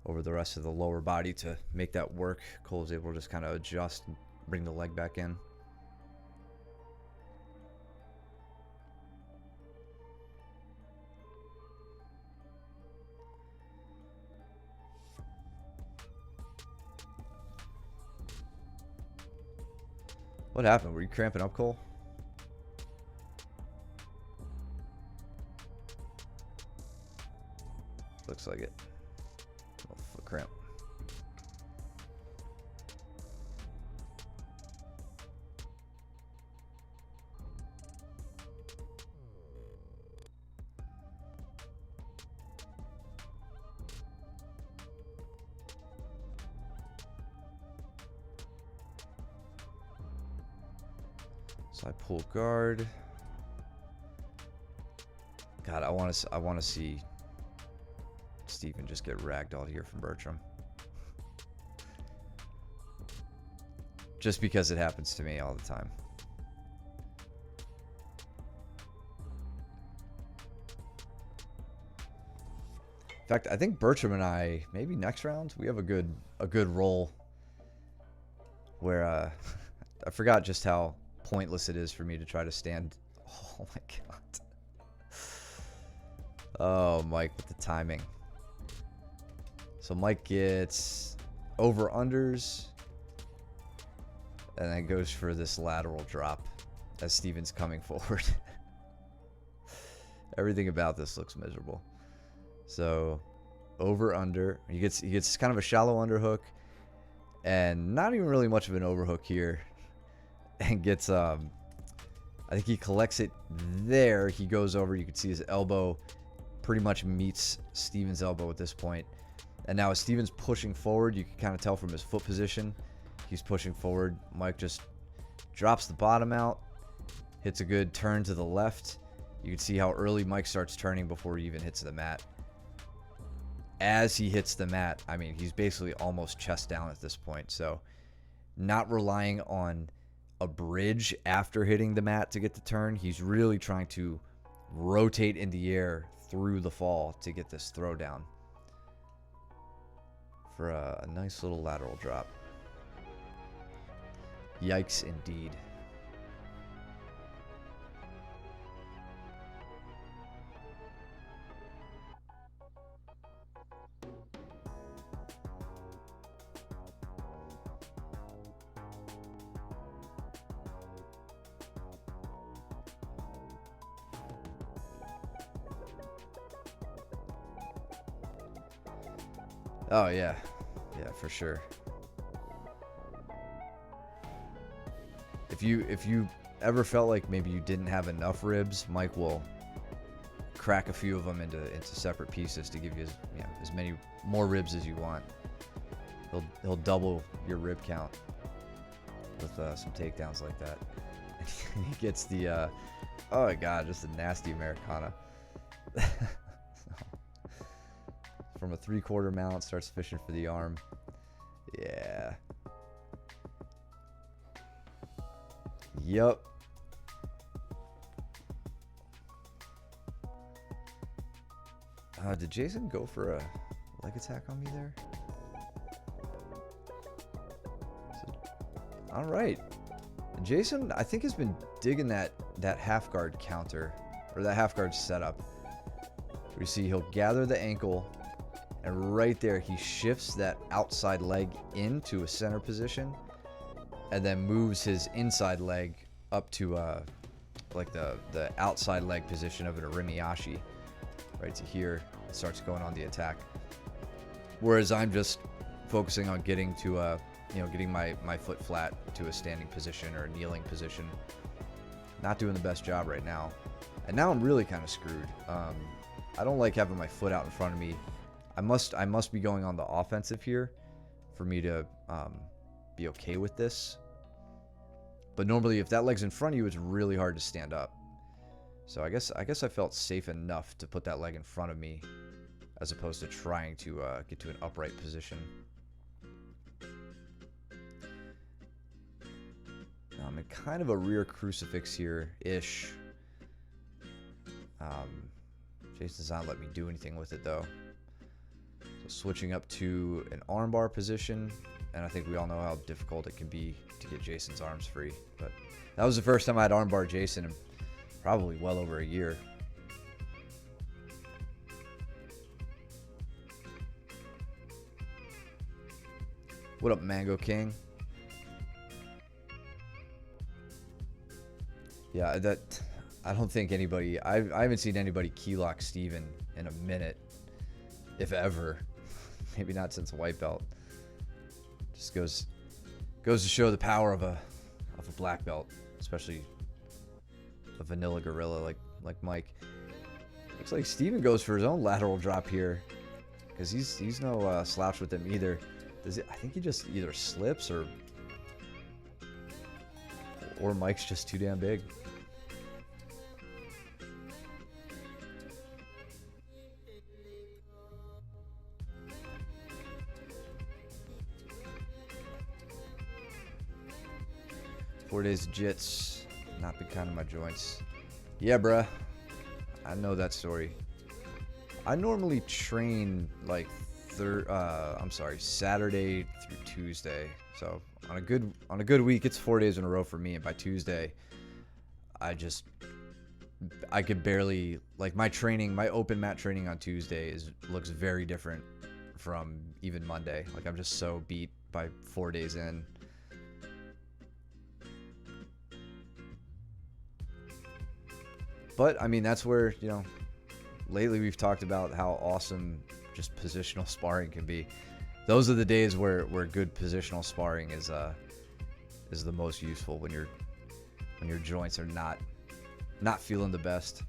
over the rest of the lower body to make that work. Cole was able to just kind of adjust and bring the leg back in. What happened? Were you cramping up, Cole? Looks like it. Little foot cramp. So I pull guard. God, I want to see Steven just get ragdolled here from Bertram. Just because it happens to me all the time. In fact, I think Bertram and I, maybe next round, we have a good roll where I forgot just how pointless it is for me to try to stand. Oh my god. Oh, Mike with the timing. So Mike gets over unders and then goes for this lateral drop as Steven's coming forward. Everything about this looks miserable. So over under, he gets kind of a shallow underhook and not even really much of an overhook here, and gets I think he collects it there. He goes over, you can see his elbow pretty much meets Steven's elbow at this point. And now as Steven's pushing forward, you can kind of tell from his foot position, he's pushing forward. Mike just drops the bottom out, hits a good turn to the left. You can see how early Mike starts turning before he even hits the mat. As he hits the mat, I mean, he's basically almost chest down at this point. So not relying on a bridge after hitting the mat to get the turn. He's really trying to rotate in the air through the fall to get this throw down for a nice little lateral drop. Yikes indeed. Oh yeah, yeah, for sure. If you ever felt like maybe you didn't have enough ribs, Mike will crack a few of them into separate pieces to give you as many more ribs as you want. He'll double your rib count with some takedowns like that. And he gets the oh my god, just a nasty Americana. From a 3/4 mount, starts fishing for the arm. Yeah. Yup. Did Jason go for a leg attack on me there? All right. Jason, I think, has been digging that half guard counter, or that half guard setup. We see he'll gather the ankle, and right there he shifts that outside leg into a center position, and then moves his inside leg up to like the outside leg position of an Orimiyashi, right to here. Starts going on the attack. Whereas I'm just focusing on getting to getting my foot flat to a standing position or a kneeling position. Not doing the best job right now. And now I'm really kind of screwed. I don't like having my foot out in front of me. I must be going on the offensive here for me to be okay with this. But normally if that leg's in front of you, it's really hard to stand up. So I guess I felt safe enough to put that leg in front of me as opposed to trying to get to an upright position. Now I'm in kind of a rear crucifix here-ish. Jason's not letting me do anything with it though. So switching up to an armbar position, and I think we all know how difficult it can be to get Jason's arms free. But that was the first time I had armbar Jason in probably well over a year. What up, Mango King? Yeah, I don't think anybody... I haven't seen anybody keylock Steven in a minute, if ever. Maybe not since white belt. Just goes to show the power of a black belt, especially a vanilla gorilla like Mike. Looks like Steven goes for his own lateral drop here, because he's no slouch with them either. I think he just either slips or Mike's just too damn big. Four days of jits, not been kind of my joints. Yeah, bruh, I know that story. I normally train like Saturday through Tuesday. So on a good week, it's 4 days in a row for me. And by Tuesday, I could barely, like, my open mat training on Tuesday looks very different from even Monday. Like, I'm just so beat by 4 days in. But I mean, that's where, lately we've talked about how awesome just positional sparring can be. Those are the days where good positional sparring is the most useful, when your joints are not feeling the best.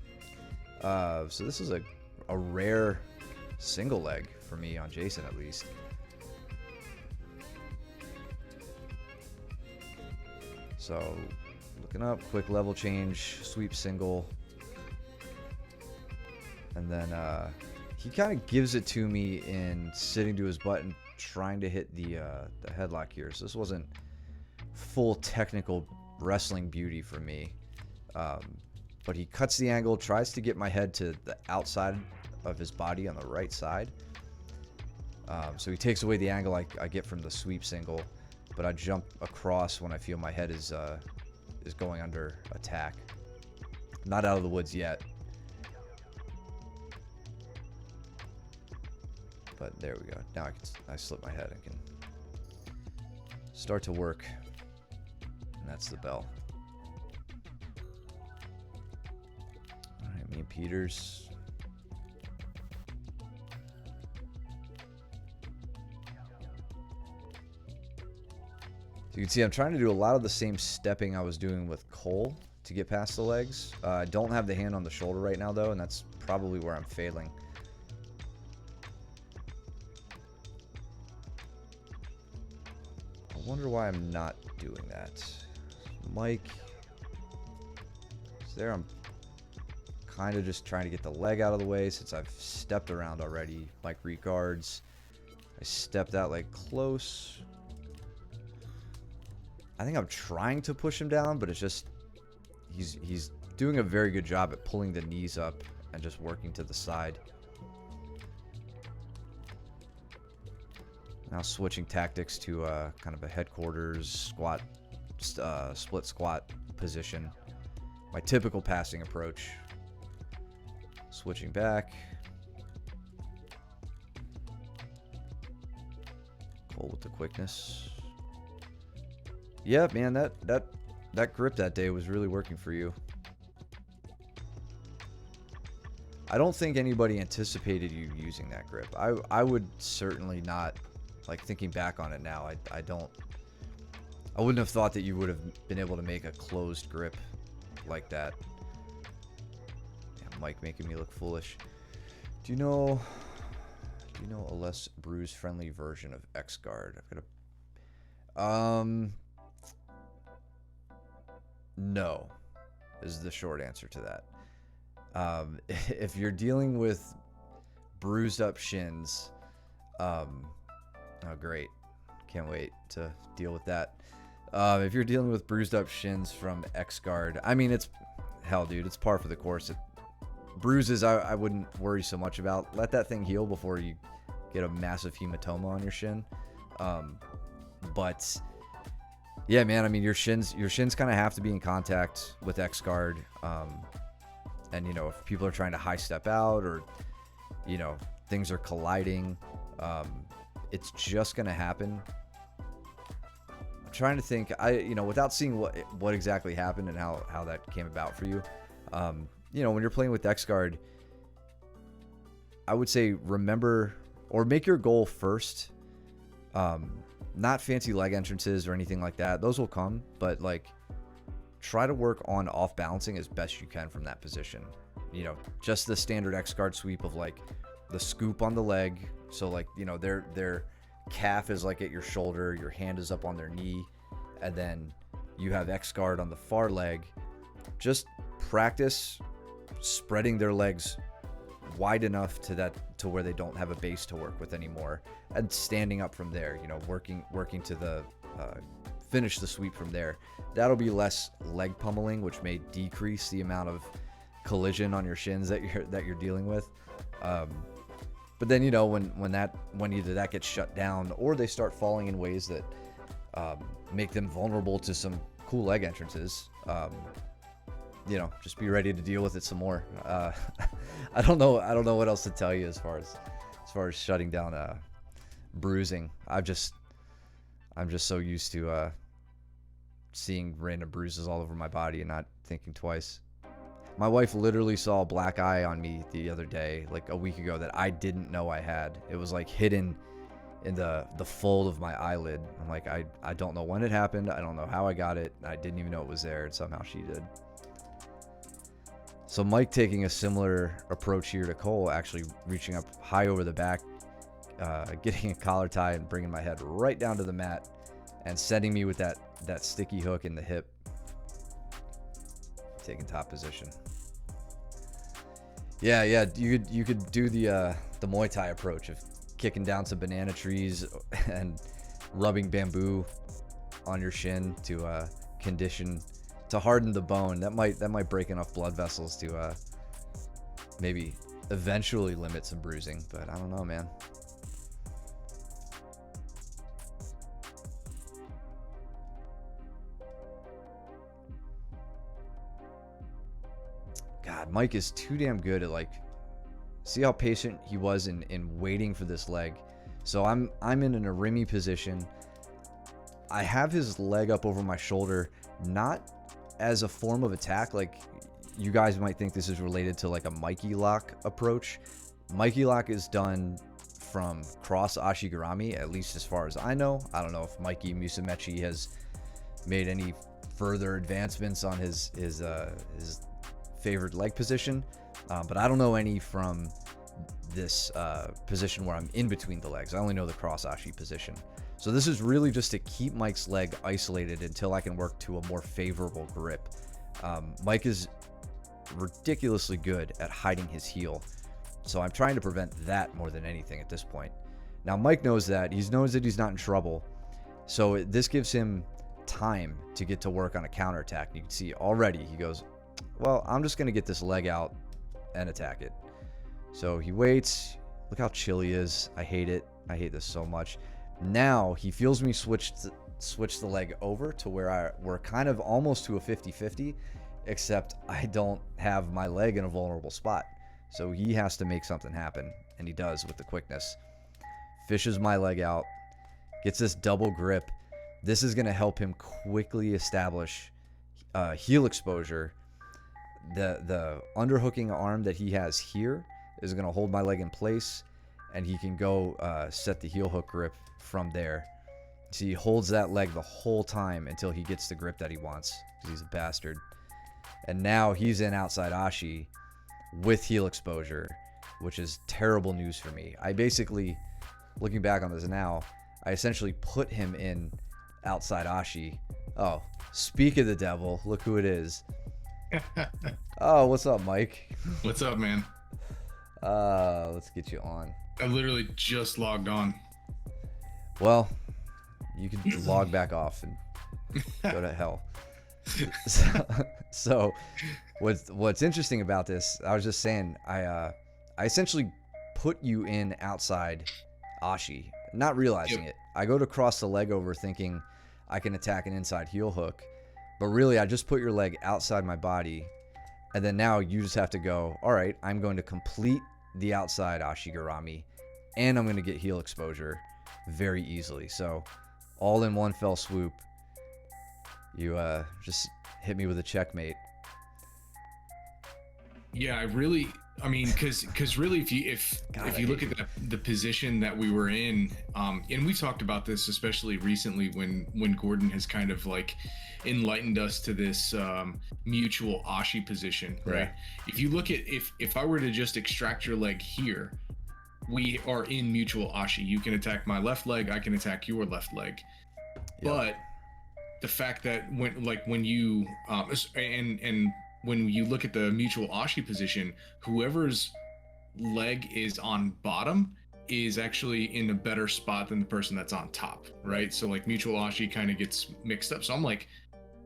So this is a rare single leg for me on Jason, at least. So looking up, quick level change, sweep single. And then he kind of gives it to me in sitting to his butt and trying to hit the headlock here. So this wasn't full technical wrestling beauty for me. But he cuts the angle, tries to get my head to the outside of his body on the right side. So he takes away the angle I get from the sweep single, but I jump across when I feel my head is going under attack. Not out of the woods yet. But there we go. Now I slip my head and can start to work. And that's the bell. Alright, me and Peters. So you can see I'm trying to do a lot of the same stepping I was doing with Cole to get past the legs. I don't have the hand on the shoulder right now, though, and that's probably where I'm failing. I wonder why I'm not doing that. Mike is there. I'm kind of just trying to get the leg out of the way since I've stepped around already. Mike regards. I stepped that leg close. I think I'm trying to push him down, but it's just he's doing a very good job at pulling the knees up and just working to the side. Now switching tactics to kind of a headquarters squat, split squat position. My typical passing approach. Switching back. Cole with the quickness. Yeah, man, that grip that day was really working for you. I don't think anybody anticipated you using that grip. I would certainly not, like thinking back on it now, I wouldn't have thought that you would have been able to make a closed grip like that. Yeah, Mike making me look foolish. Do you know a less bruise friendly version of X-Guard? I've got a no is the short answer to that. If you're dealing with bruised up shins, oh great, can't wait to deal with that. If you're dealing with bruised up shins from X-Guard, I mean, it's hell, dude, it's par for the course. Bruises I wouldn't worry so much about. Let that thing heal before you get a massive hematoma on your shin. But yeah, man, I mean, your shins kind of have to be in contact with X-Guard. And, you know, if people are trying to high step out or, you know, things are colliding, it's just going to happen. I'm trying to think, without seeing what exactly happened and how that came about for you. You know, when you're playing with X-Guard, I would say remember or make your goal first. Not fancy leg entrances or anything like that. Those will come, but like try to work on off balancing as best you can from that position. You know, just the standard X-Guard sweep of like the scoop on the leg. So like, you know, their calf is like at your shoulder, your hand is up on their knee, and then you have X-Guard on the far leg. Just practice spreading their legs wide enough to where they don't have a base to work with anymore, and standing up from there, you know, working to the finish the sweep from there. That'll be less leg pummeling, which may decrease the amount of collision on your shins that you're dealing with. But then, you know, when either that gets shut down or they start falling in ways that make them vulnerable to some cool leg entrances, you know, just be ready to deal with it some more. I don't know what else to tell you as far as shutting down bruising. I'm just so used to seeing random bruises all over my body and not thinking twice. My wife literally saw a black eye on me the other day, like a week ago, that I didn't know I had. It was like hidden in the fold of my eyelid. I'm like, I don't know when it happened. I don't know how I got it. I didn't even know it was there, and somehow she did. So Mike taking a similar approach here to Cole, actually reaching up high over the back, getting a collar tie and bringing my head right down to the mat and sending me with that sticky hook in the hip. Taking top position. Yeah, you could do the Muay Thai approach of kicking down some banana trees and rubbing bamboo on your shin to harden the bone. That might break enough blood vessels to maybe eventually limit some bruising, but I don't know, man. God, Mike is too damn good at, like, see how patient he was in waiting for this leg. So I'm in an Arimi position. I have his leg up over my shoulder, not as a form of attack. Like, you guys might think this is related to like a Mikey lock approach. Mikey lock is done from cross Ashigarami, at least as far as I know. I don't know if Mikey Musumeci has made any further advancements on his favored leg position, but I don't know any from this position where I'm in between the legs. I only know the cross ashi position. So this is really just to keep Mike's leg isolated until I can work to a more favorable grip. Mike is ridiculously good at hiding his heel, so I'm trying to prevent that more than anything at this point. Now Mike knows that. He knows that he's not in trouble, so this gives him time to get to work on a counterattack. You can see already he goes, well, I'm just going to get this leg out and attack it. So he waits. Look how chill he is. I hate it. I hate this so much. Now he feels me switch the leg over to where we're kind of almost to a 50-50, except I don't have my leg in a vulnerable spot. So he has to make something happen, and he does with the quickness. Fishes my leg out, gets this double grip. This is going to help him quickly establish heel exposure. The underhooking arm that he has here is going to hold my leg in place, and he can go set the heel hook grip from there. So he holds that leg the whole time until he gets the grip that he wants, because he's a bastard. And now he's in outside ashi with heel exposure, which is terrible news for me. I basically, looking back on this now, I essentially put him in outside ashi. Oh, speak of the devil, look who it is. Oh, what's up, Mike? What's up, man? Let's get you on. I literally just logged on. Well, you can log back off and go to hell. So what's interesting about this, I was just saying, I essentially put you in outside ashi, not realizing it. I go to cross the leg over thinking I can attack an inside heel hook, but really I just put your leg outside my body, and then now you just have to go, all right, I'm going to complete the outside ashigarami, and I'm going to get heel exposure very easily. So all in one fell swoop, you just hit me with a checkmate. Yeah, I mean, because really, if you look at the position that we were in, and we've talked about this especially recently when Gordon has kind of like enlightened us to this mutual ashi position, right? Yeah. If you look at if I were to just extract your leg here, we are in mutual ashi. You can attack my left leg, I can attack your left leg. Yep. But the fact that when you and when you look at the mutual ashi position, whoever's leg is on bottom is actually in a better spot than the person that's on top, right? So like mutual ashi kind of gets mixed up. So I'm like,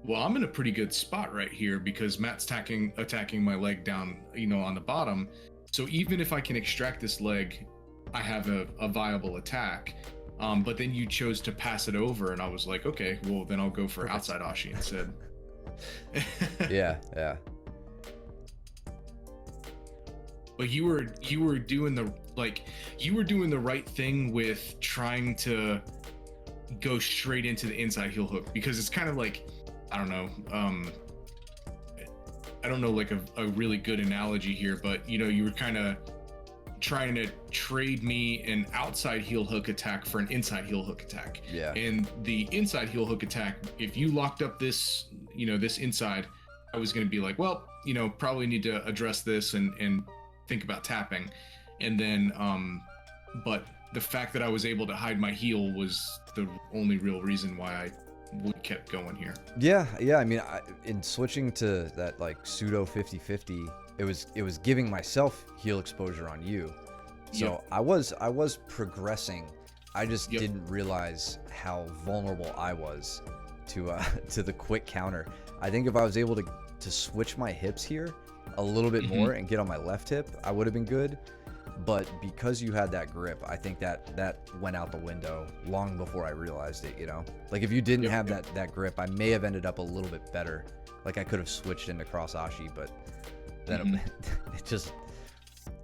well, I'm in a pretty good spot right here because Matt's attacking my leg down, on the bottom. So even if I can extract this leg, I have a viable attack. But then you chose to pass it over, and I was like, okay, well then I'll go for outside ashi instead. yeah. But you were doing the right thing with trying to go straight into the inside heel hook, because it's kind of like, I don't know like a really good analogy here, but you were kind of trying to trade me an outside heel hook attack for an inside heel hook attack. Yeah. And the inside heel hook attack, if you locked up this, this inside, I was going to be like, well, probably need to address this and think about tapping. And then, but the fact that I was able to hide my heel was the only real reason why we kept going here. Yeah. I mean, in switching to that like pseudo 50-50, it was giving myself heel exposure on you. So Yep. I was progressing. I just Yep. didn't realize how vulnerable I was to the quick counter. I think if I was able to switch my hips here a little bit more and get on my left hip, I would have been good. But because you had that grip, I think that went out the window long before I realized it, Like if you didn't have that grip, I may have ended up a little bit better. Like I could have switched into cross ashi, but then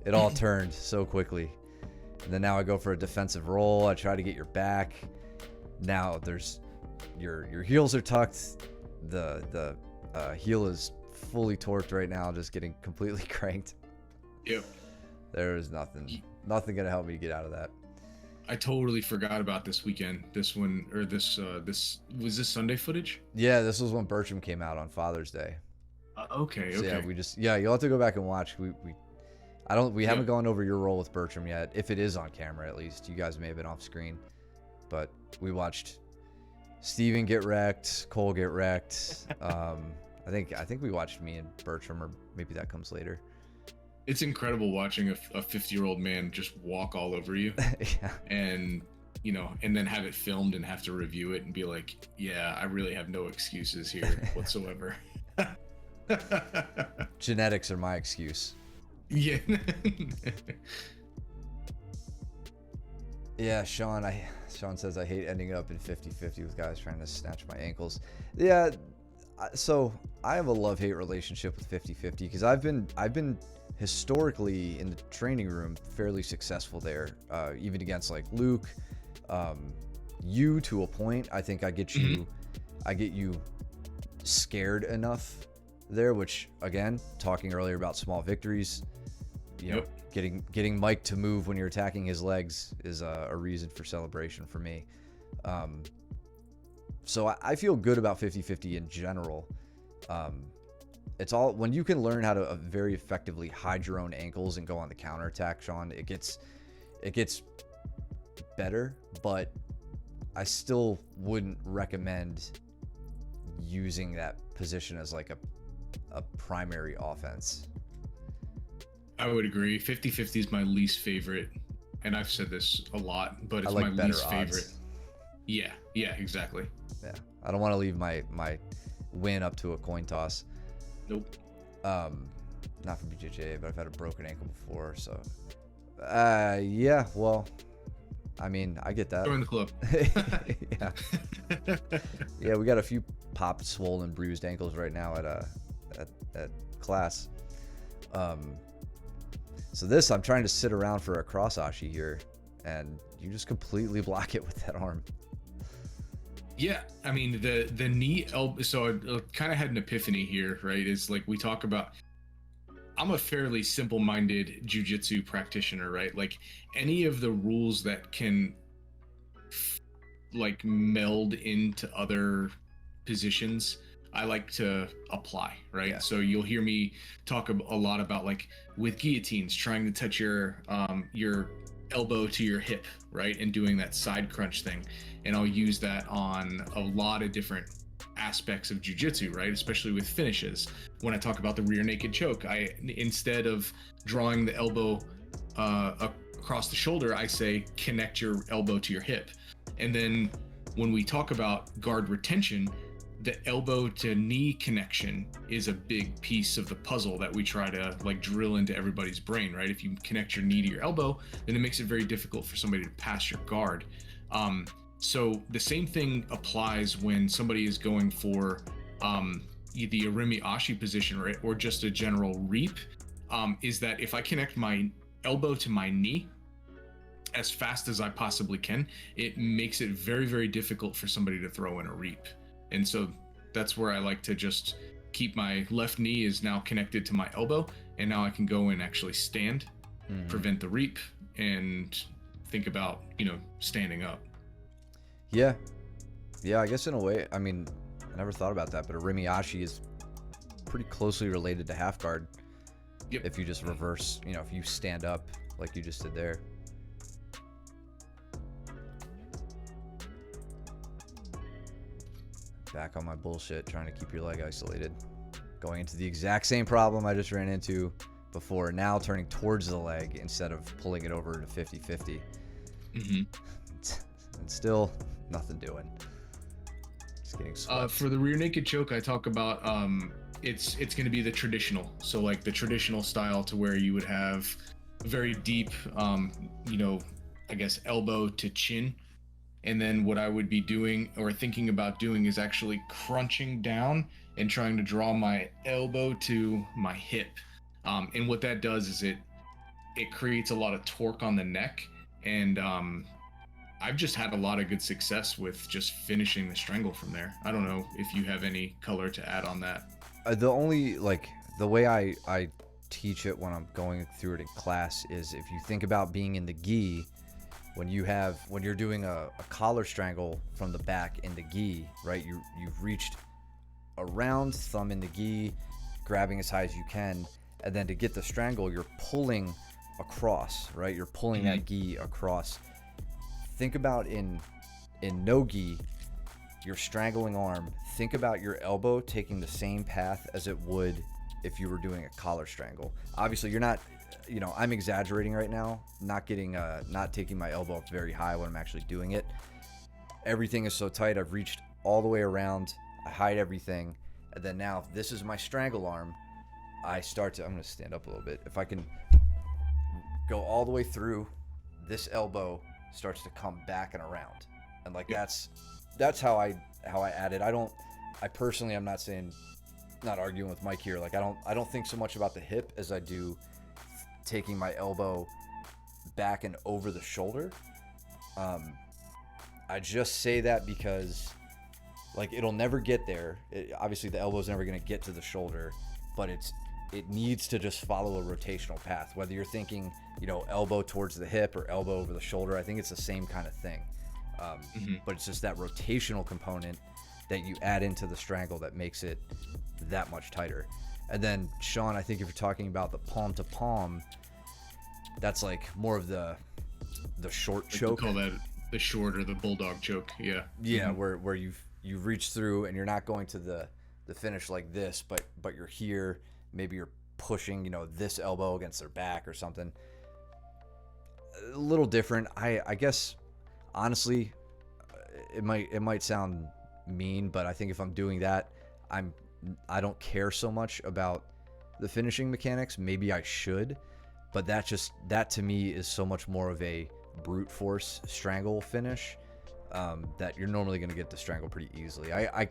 it all turned so quickly. And then now I go for a defensive roll. I try to get your back. Now there's your heels are tucked. The heel is fully torqued right now, just getting completely cranked. Yep. There is nothing gonna help me get out of that. I totally forgot about this weekend. This one, or this was this Sunday footage? Yeah, this was when Bertram came out on Father's Day. Okay, So okay. yeah, you'll have to go back and watch. We Yeah. haven't gone over your role with Bertram yet. If it is on camera, at least you guys may have been off screen, but we watched Steven get wrecked, Cole get wrecked. I think we watched me and Bertram, or maybe that comes later. It's incredible watching a 50-year-old man just walk all over you, Yeah. and and then have it filmed and have to review it and be like, yeah, I really have no excuses here whatsoever. Genetics are my excuse. Yeah. Yeah, Sean says I hate ending up in 50-50 with guys trying to snatch my ankles. Yeah, so I have a love-hate relationship with 50-50 because I've been historically in the training room fairly successful there, even against like Luke, you to a point. I think I get you scared enough there, which again, talking earlier about small victories, you know, getting Mike to move when you're attacking his legs is a reason for celebration for me. So I feel good about 50-50 in general. It's all when you can learn how to very effectively hide your own ankles and go on the counterattack, Sean, it gets better, but I still wouldn't recommend using that position as like a primary offense. I would agree. 50-50 is my least favorite, and I've said this a lot, but it's I like my better least odds. favorite. Yeah, exactly. Yeah, I don't want to leave my win up to a coin toss. Nope. Not for BJJ, but I've had a broken ankle before, so yeah, well, I mean, I get that. Join the club. Yeah, we got a few popped, swollen, bruised ankles right now at class. So this, I'm trying to sit around for a cross ashi here, and you just completely block it with that arm. Yeah, I mean the knee elbow. So I kind of had an epiphany here, right? Is like we talk about. I'm a fairly simple-minded jiu-jitsu practitioner, right? Like any of the rules that can like meld into other positions, I like to apply, right? Yeah. So you'll hear me talk a lot about like with guillotines, trying to touch your elbow to your hip, right? And doing that side crunch thing. And I'll use that on a lot of different aspects of jiu-jitsu, right? Especially with finishes. When I talk about the rear naked choke, I, instead of drawing the elbow across the shoulder, I say connect your elbow to your hip. And then when we talk about guard retention, the elbow to knee connection is a big piece of the puzzle that we try to like drill into everybody's brain, right? If you connect your knee to your elbow, then it makes it very difficult for somebody to pass your guard. So the same thing applies when somebody is going for the Arimi Ashi position, right, or just a general reap, is that if I connect my elbow to my knee as fast as I possibly can, it makes it very, very difficult for somebody to throw in a reap. And so that's where I like to just keep my left knee is now connected to my elbow, and now I can go and actually stand, prevent the reap, and think about, standing up. Yeah, I guess in a way, I mean, I never thought about that, but a Arimi Ashi is pretty closely related to half guard. Yep. If you just reverse, if you stand up like you just did there. Back on my bullshit, trying to keep your leg isolated. Going into the exact same problem I just ran into before, now turning towards the leg instead of pulling it over to 50-50. And still nothing doing. Just getting swept. For the rear naked choke, I talk about it's going to be the traditional. So like the traditional style, to where you would have a very deep, I guess elbow to chin. And then what I would be doing or thinking about doing is actually crunching down and trying to draw my elbow to my hip. And what that does is it creates a lot of torque on the neck. And I've just had a lot of good success with just finishing the strangle from there. I don't know if you have any color to add on that. The way I teach it when I'm going through it in class is if you think about being in the gi, when you're doing a collar strangle from the back in the gi, right? You've reached around, thumb in the gi, grabbing as high as you can, and then to get the strangle, you're pulling across, right? You're pulling that gi across. Think about in no gi, your strangling arm. Think about your elbow taking the same path as it would if you were doing a collar strangle. Obviously, you're not. I'm exaggerating right now, not taking my elbow up very high when I'm actually doing it. Everything is so tight. I've reached all the way around. I hide everything. And then now, if this is my strangle arm, I'm going to stand up a little bit. If I can go all the way through, this elbow starts to come back and around. And like, that's how I add it. I personally, I'm not arguing with Mike here. Like, I don't think so much about the hip as I do taking my elbow back and over the shoulder. I just say that because, like, it'll never get there. Obviously, the elbow's never going to get to the shoulder, but it needs to just follow a rotational path. Whether you're thinking, elbow towards the hip or elbow over the shoulder, I think it's the same kind of thing. But it's just that rotational component that you add into the strangle that makes it that much tighter. And then, Sean, I think if you're talking about the palm to palm, that's like more of the short choke. We call that the short or the bulldog choke. Yeah. Yeah, where you've reached through and you're not going to the finish like this, but you're here. Maybe you're pushing, this elbow against their back or something. A little different. I guess, honestly, it might sound mean, but I think if I'm doing that, I don't care so much about the finishing mechanics. Maybe I should, but that to me is so much more of a brute force strangle finish that you're normally going to get the strangle pretty easily. I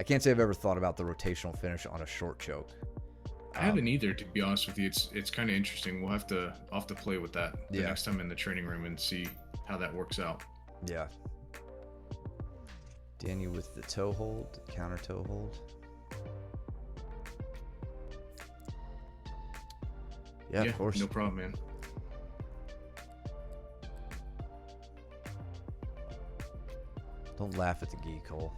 can't say I've ever thought about the rotational finish on a short choke. I haven't either, to be honest with you. It's kind of interesting. I'll have to play with that the next time in the training room and see how that works out. Yeah. Danny with the toe hold, counter toe hold. Yeah, of course. No problem, man. Don't laugh at the gi, Cole.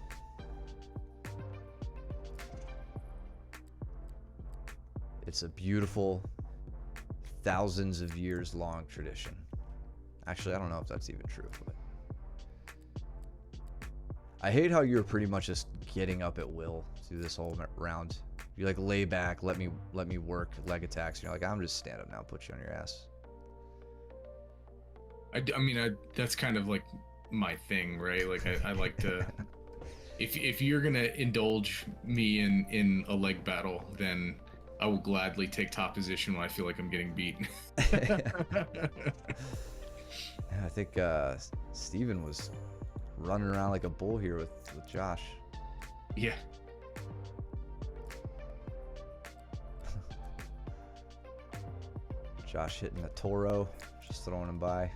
It's a beautiful, thousands of years long tradition. Actually, I don't know if that's even true, but I hate how you're pretty much just getting up at will through this whole round. You like lay back, let me work leg attacks. And you're like, I'm just stand up now, put you on your ass. I mean, that's kind of like my thing, right? Like I like to. If you're gonna indulge me in a leg battle, then I will gladly take top position when I feel like I'm getting beat. I think Steven was running around like a bull here with Josh. Yeah. Josh hitting a Toro, just throwing him by.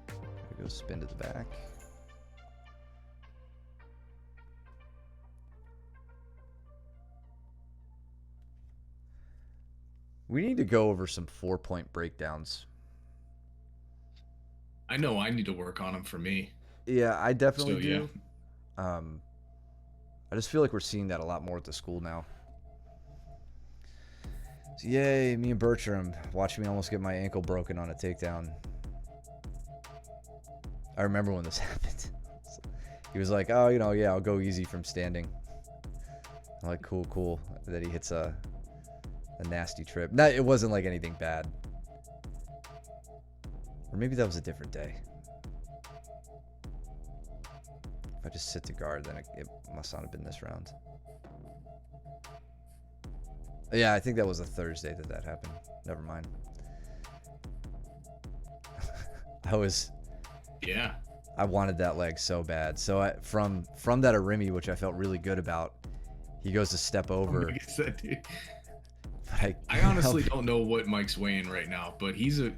There we go, spin to the back. We need to go over some 4-point breakdowns. I know I need to work on them for me. Yeah, I definitely do. Yeah. I just feel like we're seeing that a lot more at the school now. So, yay, me and Bertram watching me almost get my ankle broken on a takedown. I remember when this happened. He was like, oh, yeah, I'll go easy from standing. I'm like, cool. And then he hits a nasty trip. No, it wasn't like anything bad. Or maybe that was a different day. If I just sit to guard, then it must not have been this round. Yeah, I think that was a Thursday that happened. Never mind. I wanted that leg so bad. So from that Arimi, which I felt really good about, he goes to step over. Like I said, dude. I honestly don't know what Mike's weighing right now, but he's a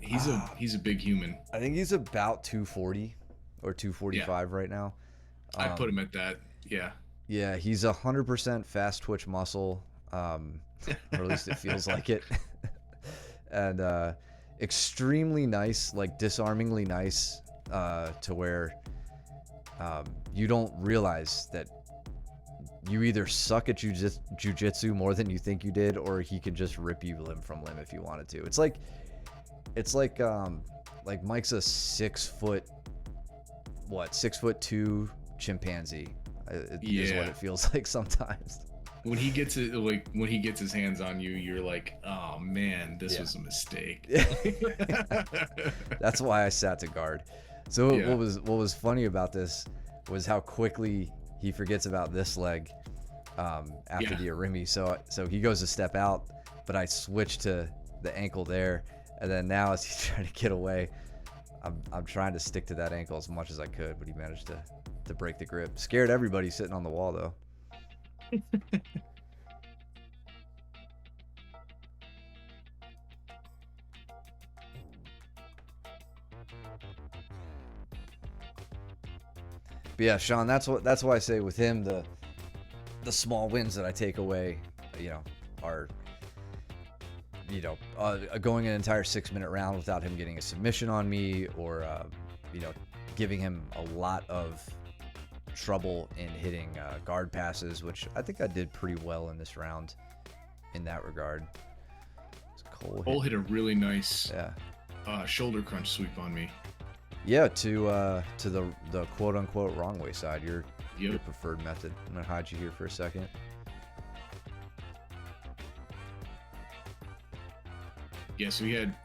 big human. I think he's about 240 or 245 right now. I'd put him at that. Yeah. Yeah, he's 100% fast twitch muscle. Or at least it feels like it. And extremely nice, like disarmingly nice, to where you don't realize that you either suck at jujitsu more than you think you did, or he can just rip you limb from limb if you wanted to. It's like Mike's a 6'2" chimpanzee. Is what it feels like sometimes. When he gets it, like when he gets his hands on you, you're like, oh man, this was a mistake. That's why I sat to guard. So what was funny about this was how quickly he forgets about this leg after the Arimi. So he goes to step out, but I switch to the ankle there, and then now as he's trying to get away, I'm trying to stick to that ankle as much as I could, but he managed to break the grip. Scared everybody sitting on the wall though. But yeah, Sean, that's why I say with him the small wins that I take away, are going an entire 6-minute round without him getting a submission on me, or giving him a lot of trouble in hitting guard passes, which I think I did pretty well in this round in that regard. Cole hit a really nice shoulder crunch sweep on me. Yeah, to the quote unquote wrong way side, your preferred method. I'm gonna hide you here for a second. Yeah, so he had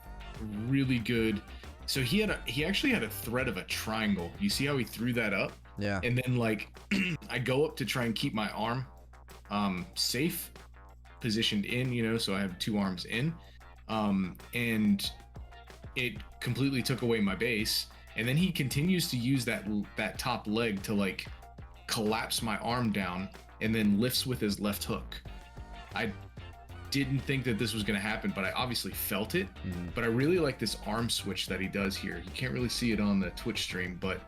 really good. So he actually had a threat of a triangle. You see how he threw that up? Yeah. And then like I go up to try and keep my arm safe, positioned in, so I have 2 arms in. And it completely took away my base. And then he continues to use that top leg to like collapse my arm down, and then lifts with his left hook. I didn't think that this was going to happen, but I obviously felt it. Mm-hmm. But I really like this arm switch that he does here. You can't really see it on the Twitch stream, but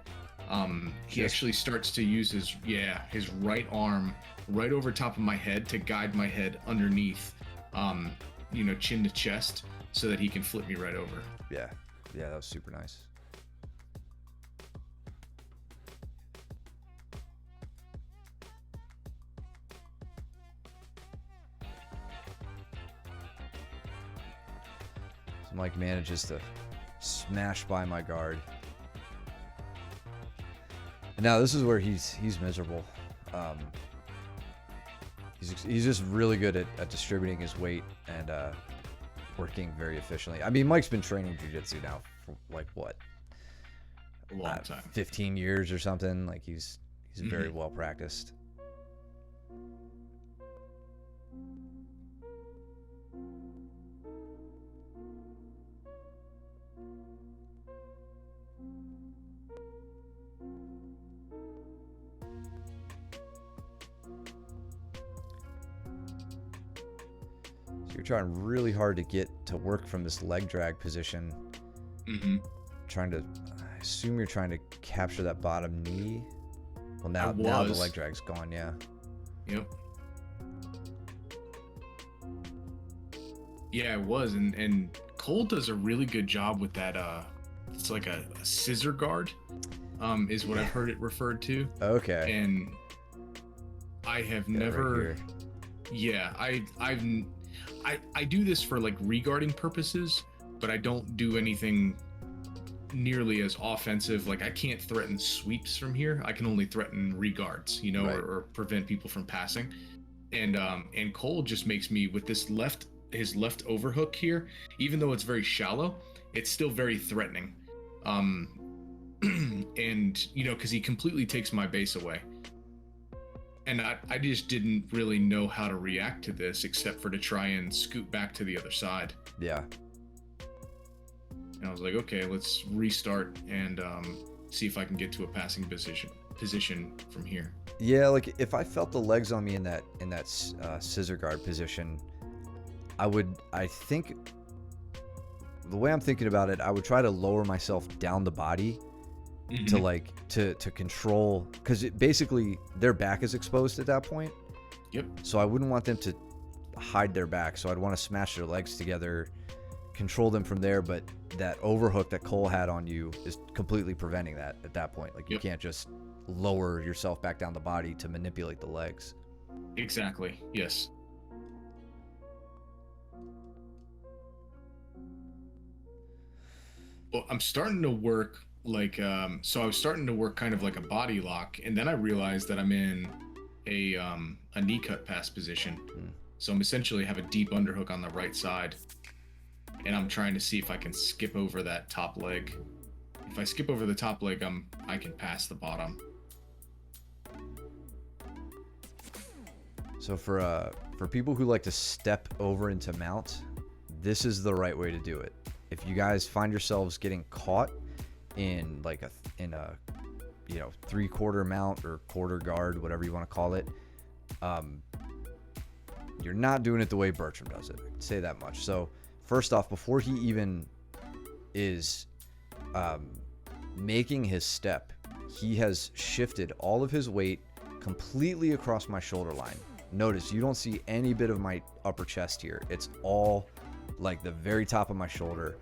he actually starts to use his right arm right over top of my head to guide my head underneath, chin to chest, so that he can flip me right over. Yeah, that was super nice. So Mike manages to smash by my guard. And now this is where he's miserable. He's just really good at distributing his weight and working very efficiently. I mean, Mike's been training jiu-jitsu now for like what? A long time. 15 years or something. Like he's very well practiced. You're trying really hard to get to work from this leg drag position. Mm-hmm. I assume you're trying to capture that bottom knee. Well, now the leg drag's gone, yeah. Yep. Yeah, it was, and Cole does a really good job with that. It's like a scissor guard, is what I've heard it referred to. Okay. And I have never. Right yeah, I do this for like regarding purposes, but I don't do anything nearly as offensive. Like I can't threaten sweeps from here. I can only threaten regards, Right. or prevent people from passing. And Cole just makes me with his left overhook here, even though it's very shallow, it's still very threatening. And because he completely takes my base away. And I just didn't really know how to react to this, except for to try and scoot back to the other side. Yeah. And I was like, okay, let's restart and see if I can get to a passing position from here. Yeah, like if I felt the legs on me in that scissor guard position, I think the way I'm thinking about it, I would try to lower myself down the body. Mm-hmm. to control, because basically their back is exposed at that point. Yep. So I wouldn't want them to hide their back, so I'd want to smash their legs together, control them from there, but that overhook that Cole had on you is completely preventing that at that point. Like, you can't just lower yourself back down the body to manipulate the legs. Exactly. Yes. Well, I'm starting to work like so I was starting to work kind of like a body lock, and then I realized that I'm in a knee cut pass position. So I'm essentially have a deep underhook on the right side, and I'm trying to see if I can skip over that top leg. If I skip over the top leg, I can pass the bottom. So for people who like to step over into mount, this is the right way to do it. If you guys find yourselves getting caught in like a 3/4 mount or quarter guard, whatever you want to call it, you're not doing it the way Bertram does it. I can say that much. So first off, before he even is making his step, he has shifted all of his weight completely across my shoulder line. Notice you don't see any bit of my upper chest here. It's all like the very top of my shoulder.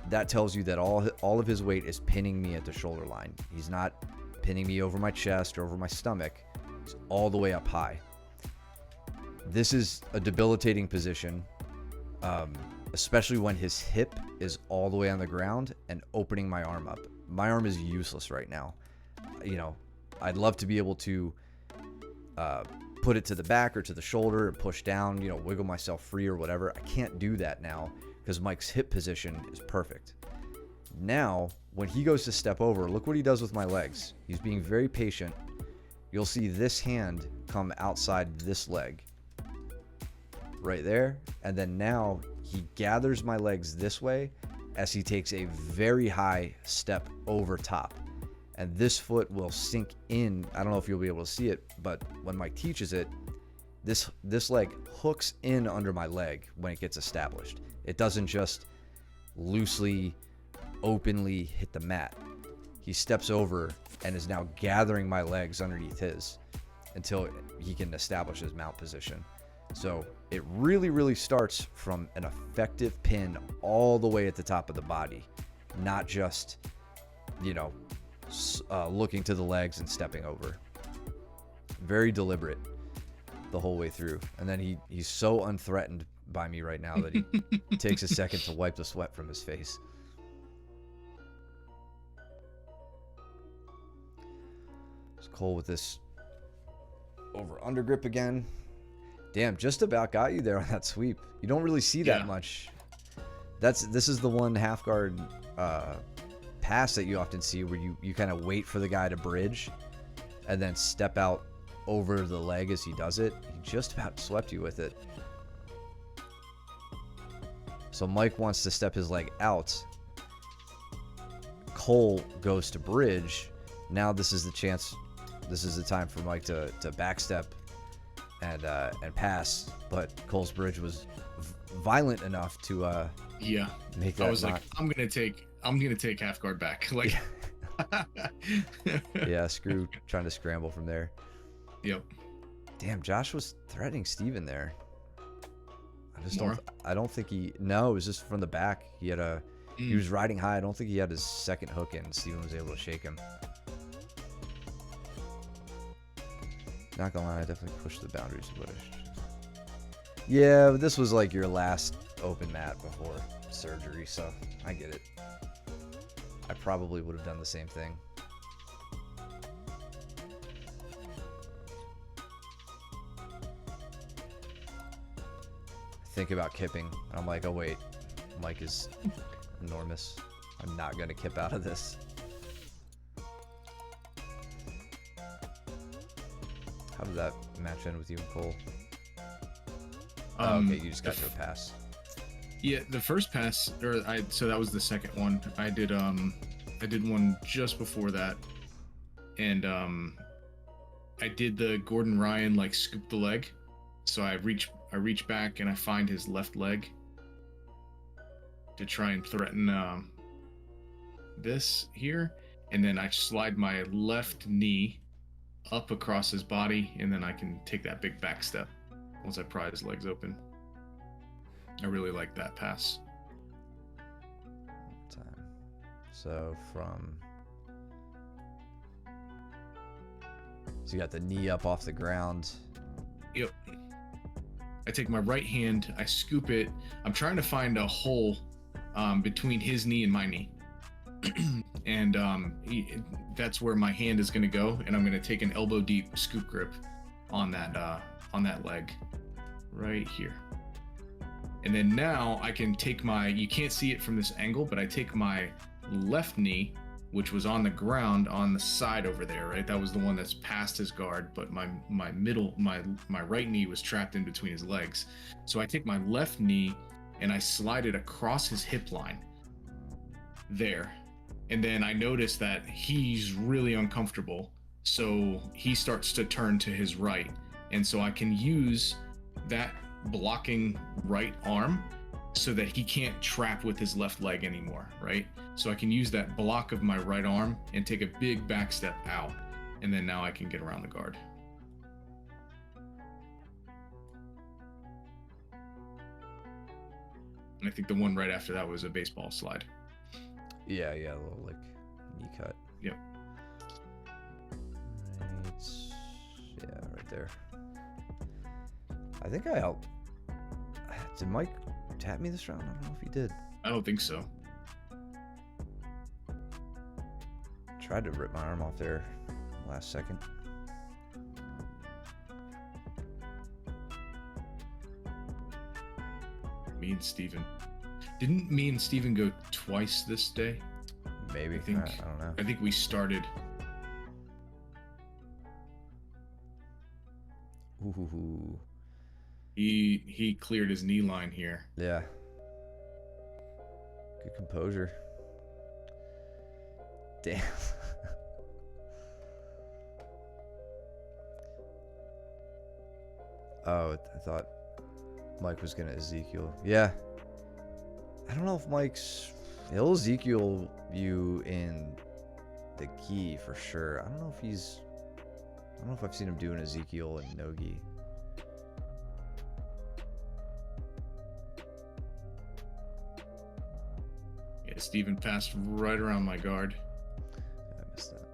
That tells you that all of his weight is pinning me at the shoulder line. He's not pinning me over my chest or over my stomach. He's all the way up high. This is a debilitating position, especially when his hip is all the way on the ground and opening my arm up. My arm is useless right now. I'd love to be able to put it to the back or to the shoulder and push down, wiggle myself free or whatever. I can't do that now because Mike's hip position is perfect. Now, when he goes to step over, look what he does with my legs. He's being very patient. You'll see this hand come outside this leg right there. And then now he gathers my legs this way as he takes a very high step over top. And this foot will sink in. I don't know if you'll be able to see it, but when Mike teaches it, this leg hooks in under my leg when it gets established. It doesn't just loosely, openly hit the mat. He steps over and is now gathering my legs underneath his until he can establish his mount position. So it really, really starts from an effective pin all the way at the top of the body, not just, looking to the legs and stepping over. Very deliberate the whole way through. And then he's so unthreatened by me right now that he takes a second to wipe the sweat from his face. It's Cole with this over under grip again. Damn, just about got you there on that sweep. You don't really see that much. This is the one half guard pass that you often see where you kind of wait for the guy to bridge and then step out over the leg as he does it. He just about swept you with it. So Mike wants to step his leg out. Cole goes to bridge. Now this is the chance. This is the time for Mike to backstep and pass. But Cole's bridge was violent enough to make that. I was like, I'm gonna take half guard back. Like, yeah, screw trying to scramble from there. Yep. Damn, Josh was threatening Steven there. I don't think it was just from the back. He was riding high. I don't think he had his second hook in. Steven was able to shake him. Not gonna lie, I definitely pushed the boundaries of what Yeah, but this was like your last open mat before surgery, so I get it. I probably would have done the same thing. Think about kipping, and I'm like, oh wait, Mike is enormous. I'm not gonna kip out of this. How did that match in with you and Cole? Okay, you just got to a pass. Yeah, the first pass, so that was the second one. I did one just before that, and I did the Gordon Ryan like scoop the leg. So I reach back and I find his left leg to try and threaten this here, and then I slide my left knee up across his body, and then I can take that big back step once I pry his legs open. I really like that pass. time. So you got the knee up off the ground. Yep. I take my right hand, I scoop it. I'm trying to find a hole between his knee and my knee. And that's where my hand is going to go, and I'm going to take an elbow deep scoop grip on that leg right here. And then now I can take you can't see it from this angle, but I take my left knee, which was on the ground on the side over there, right? That was the one that's past his guard, but my right knee was trapped in between his legs. So I take my left knee and I slide it across his hip line there. And then I notice that he's really uncomfortable. So he starts to turn to his right. And so I can use that blocking right arm so that he can't trap with his left leg anymore, right? So I can use that block of my right arm and take a big back step out. And then now I can get around the guard. And I think the one right after that was a baseball slide. Yeah, a little like knee cut. Yep. Right. Yeah, right there. I think I helped. Did Mike tap me this round? I don't know if he did. I don't think so. Tried to rip my arm off there last second. Me and Steven. Didn't me and Steven go twice this day? Maybe. I think. I don't know. I think we started. Ooh. He cleared his knee line here. Yeah. Good composure. Damn. Oh, I thought Mike was gonna Ezekiel. Yeah. I don't know if he'll Ezekiel you in the gi for sure. I don't know if I've seen him do an Ezekiel and no gi. Yeah, Steven passed right around my guard. I missed that.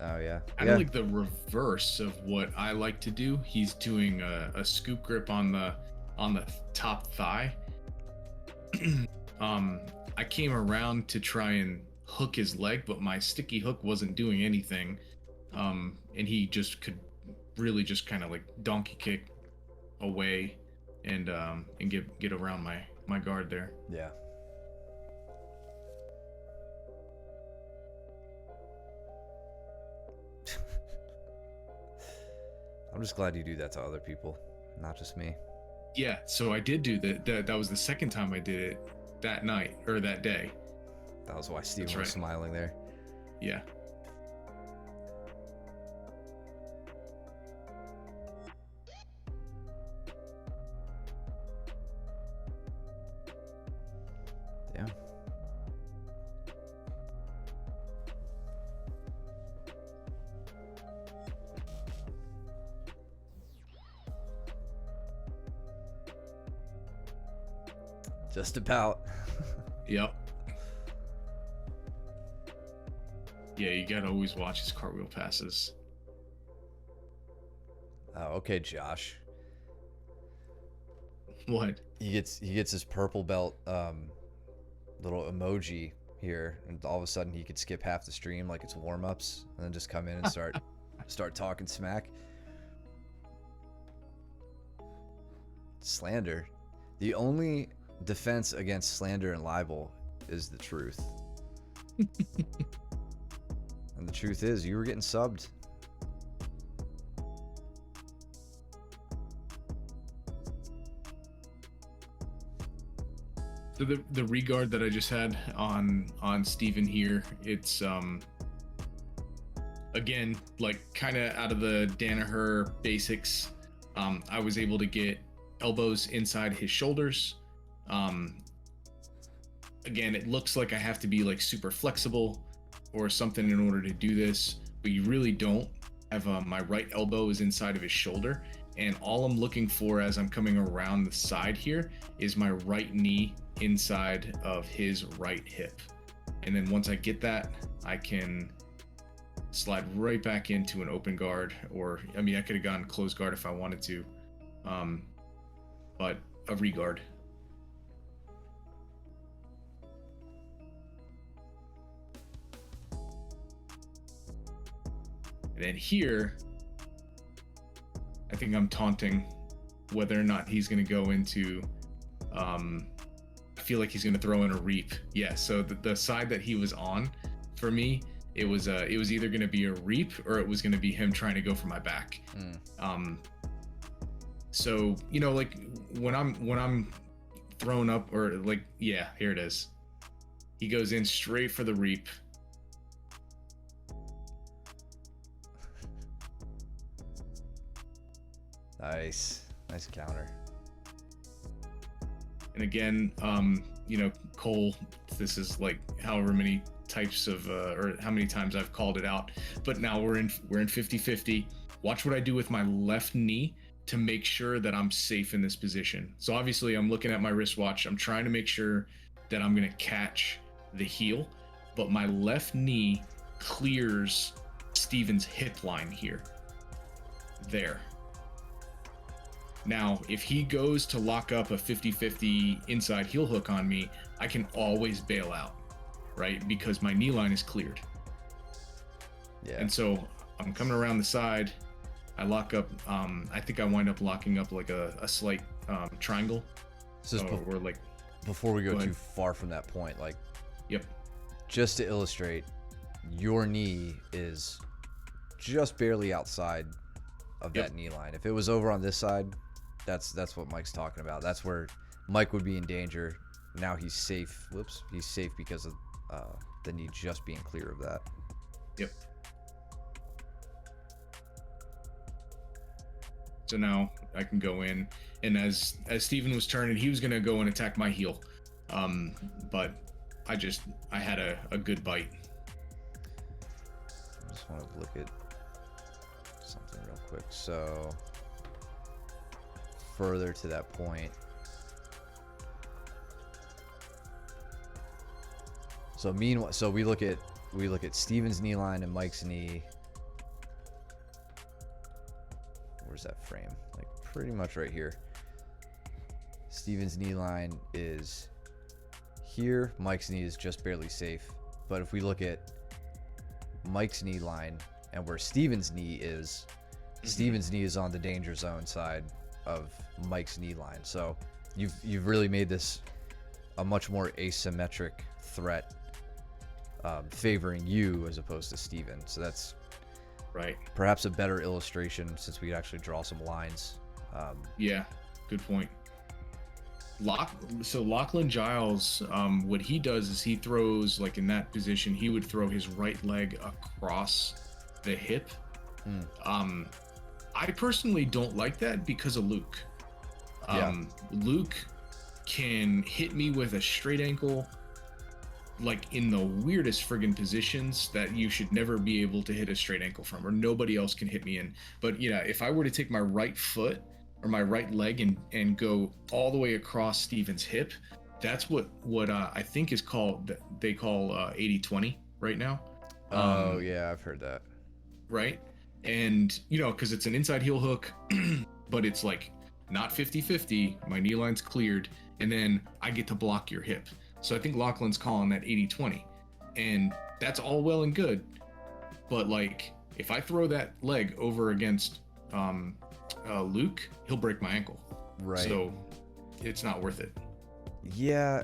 Oh yeah. Kind of like the reverse of what I like to do. He's doing a scoop grip on the top thigh. I came around to try and hook his leg, but my sticky hook wasn't doing anything. And he just could really just kind of like donkey kick away and get around my guard there. Yeah. I'm just glad you do that to other people, not just me. Yeah, so I did do that. That was the second time I did it that night or that day. That was why Steven That's was right. smiling there. Yeah. Damn. Just about. Yep. Yeah, you gotta always watch his cartwheel passes. Oh, okay, Josh. What? He gets his purple belt little emoji here, and all of a sudden he could skip half the stream like it's warm-ups and then just come in and start talking smack. Slander. The only defense against slander and libel is the truth. And the truth is, you were getting subbed. So the regard that I just had on Steven here, it's again, like kind of out of the Danaher basics. I was able to get elbows inside his shoulders. Again, it looks like I have to be like super flexible or something in order to do this, but you really don't. My right elbow is inside of his shoulder, And all I'm looking for as I'm coming around the side here is my right knee inside of his right hip. And then once I get that, I can slide right back into an open guard, or I mean, I could have gone closed guard if I wanted to, but a regard. And then here, I think I'm taunting whether or not he's going to go into, I feel like he's going to throw in a reap. Yeah, so the side that he was on, for me, it was either going to be a reap or it was going to be him trying to go for my back. So, you know, like when I'm thrown up, or like, yeah, here it is. He goes in straight for the reap. Nice counter. And again, you know, Cole, this is like however many types of or how many times I've called it out, but now we're in 50-50. Watch what I do with my left knee to make sure that I'm safe in this position. So obviously I'm looking at my wristwatch. I'm trying to make sure that I'm going to catch the heel, but my left knee clears Steven's hip line here. There. Now, if he goes to lock up a 50-50 inside heel hook on me, I can always bail out, right? Because my knee line is cleared. Yeah. And so I'm coming around the side. I lock up, I think I wind up locking up like a slight triangle. So or like, before we go too far from that point, like, yep. Just to illustrate, your knee is just barely outside of that knee line. If it was over on this side, that's what Mike's talking about. That's where Mike would be in danger. Now he's safe. Whoops, he's safe because of the knee just being clear of that. Yep. So now I can go in, and as Steven was turning, he was gonna go and attack my heel, but I had a good bite. I just want to look at something real quick. So further to that point, so meanwhile, so we look at Steven's knee line and Mike's knee. Where's that frame? Like pretty much right here. Steven's knee line is here. Mike's knee is just barely safe. But if we look at Mike's knee line and where Steven's knee is, Steven's knee is on the danger zone side of Mike's knee line. So you've really made this a much more asymmetric threat, favoring you as opposed to Steven. So that's right. Perhaps a better illustration since we could actually draw some lines. Yeah, good point. So Lachlan Giles, what he does is he throws, like in that position, he would throw his right leg across the hip. I personally don't like that because of Luke. Luke can hit me with a straight ankle, like in the weirdest friggin' positions that you should never be able to hit a straight ankle from, or nobody else can hit me in. But yeah, if I were to take my right foot or my right leg and go all the way across Steven's hip, that's what I think is called, they call 80-20 right now. Oh yeah, I've heard that. Right? And you know, because it's an inside heel hook, but it's like not 50-50, my knee line's cleared, and then I get to block your hip. So I think Lachlan's calling that 80-20, and that's all well and good, but like if I throw that leg over against Luke, he'll break my ankle. Right. So it's not worth it. Yeah,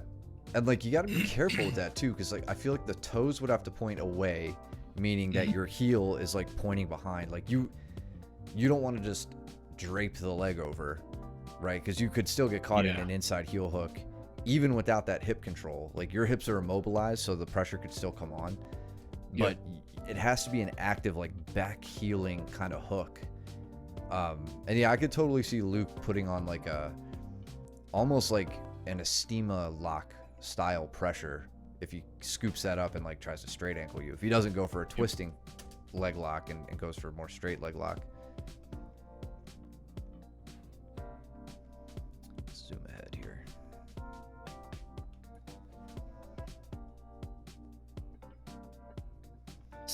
and like you got to be careful with that too, because like I feel like the toes would have to point away, meaning that your heel is like pointing behind. Like you don't want to just drape the leg over, right? Because you could still get caught in an inside heel hook. Even without that hip control, like your hips are immobilized, so the pressure could still come on. But it has to be an active, like back heeling kind of hook. And yeah, I could totally see Luke putting on like almost like an Estima lock style pressure if he scoops that up and like tries to straight ankle you. If he doesn't go for a twisting leg lock and goes for a more straight leg lock.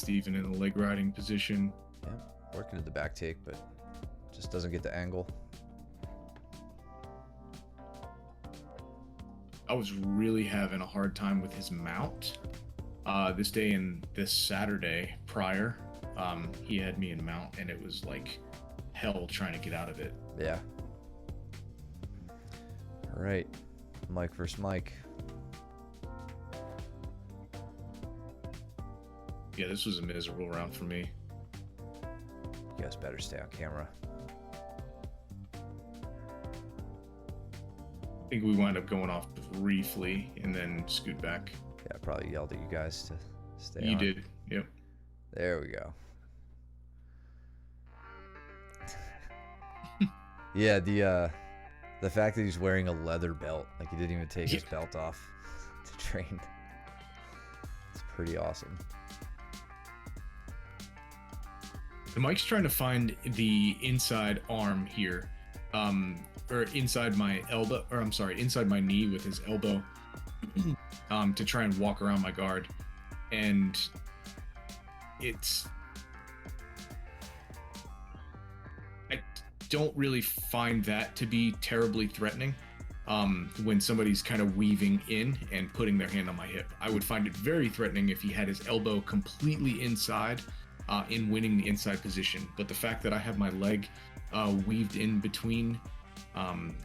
against even in a leg riding position. Yeah, working at the back take, but just doesn't get the angle. I was really having a hard time with his mount. This day and this Saturday prior, he had me in mount, and it was like hell trying to get out of it. Yeah. All right, Mike versus Mike. Yeah, this was a miserable round for me. You guys better stay on camera. I think we wound up going off briefly and then scoot back. Yeah, I probably yelled at you guys to stay You on. did, yep. There we go. Yeah, the fact that he's wearing a leather belt, like he didn't even take his belt off to train. It's pretty awesome. Mike's trying to find the inside arm here, or inside my elbow, or I'm sorry, inside my knee with his elbow, to try and walk around my guard, and I don't really find that to be terribly threatening. When somebody's kind of weaving in and putting their hand on my hip, I would find it very threatening if he had his elbow completely inside. In winning the inside position, but the fact that I have my leg weaved in between,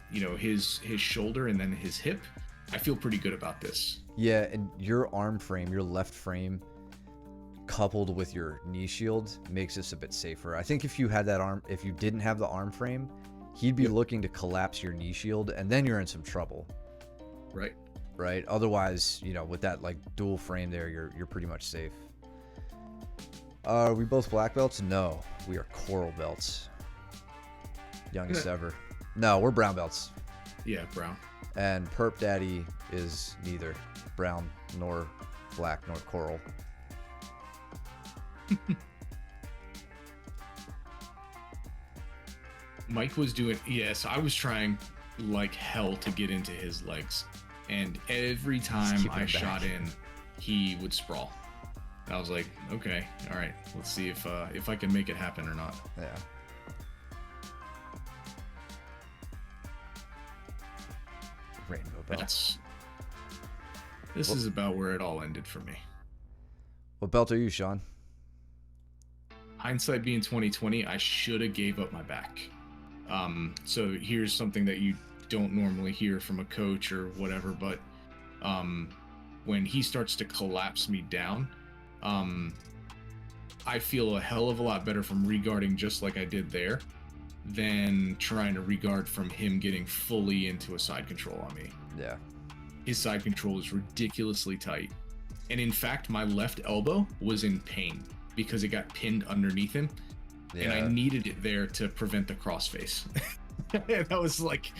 his shoulder and then his hip, I feel pretty good about this. Yeah, and your arm frame, your left frame, coupled with your knee shield, makes this a bit safer. I think if you didn't have the arm frame, he'd be looking to collapse your knee shield, and then you're in some trouble. Right. Right. Otherwise, with that like dual frame there, you're pretty much safe. Are we both black belts? No, we are coral belts. Youngest ever. No, we're brown belts. Yeah, brown. And Perp Daddy is neither brown nor black nor coral. Mike was doing, yes, I was trying like hell to get into his legs, and every time I shot in, he would sprawl. I was like, okay, all right, let's see if I can make it happen or not. Yeah. Rainbow belt. This is about where it all ended for me. What belt are you, Sean? Hindsight being 2020, I should have gave up my back. So here's something that you don't normally hear from a coach or whatever, but when he starts to collapse me down, I feel a hell of a lot better from regarding just like I did there than trying to regard from him getting fully into a side control on me. Yeah. His side control is ridiculously tight. And in fact, my left elbow was in pain because it got pinned underneath him. Yeah. And I needed it there to prevent the crossface. And I was like,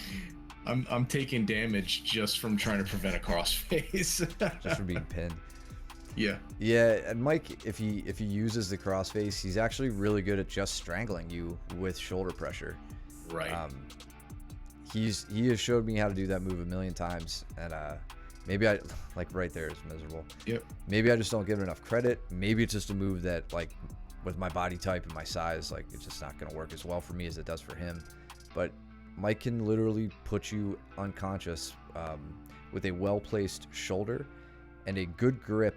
I'm taking damage just from trying to prevent a crossface. Just from being pinned. Yeah. Yeah, and Mike, if he uses the crossface, he's actually really good at just strangling you with shoulder pressure. Right. He has showed me how to do that move a million times, and maybe I like right there is miserable. Yep. Maybe I just don't give it enough credit. Maybe it's just a move that like with my body type and my size, like it's just not gonna work as well for me as it does for him. But Mike can literally put you unconscious with a well-placed shoulder and a good grip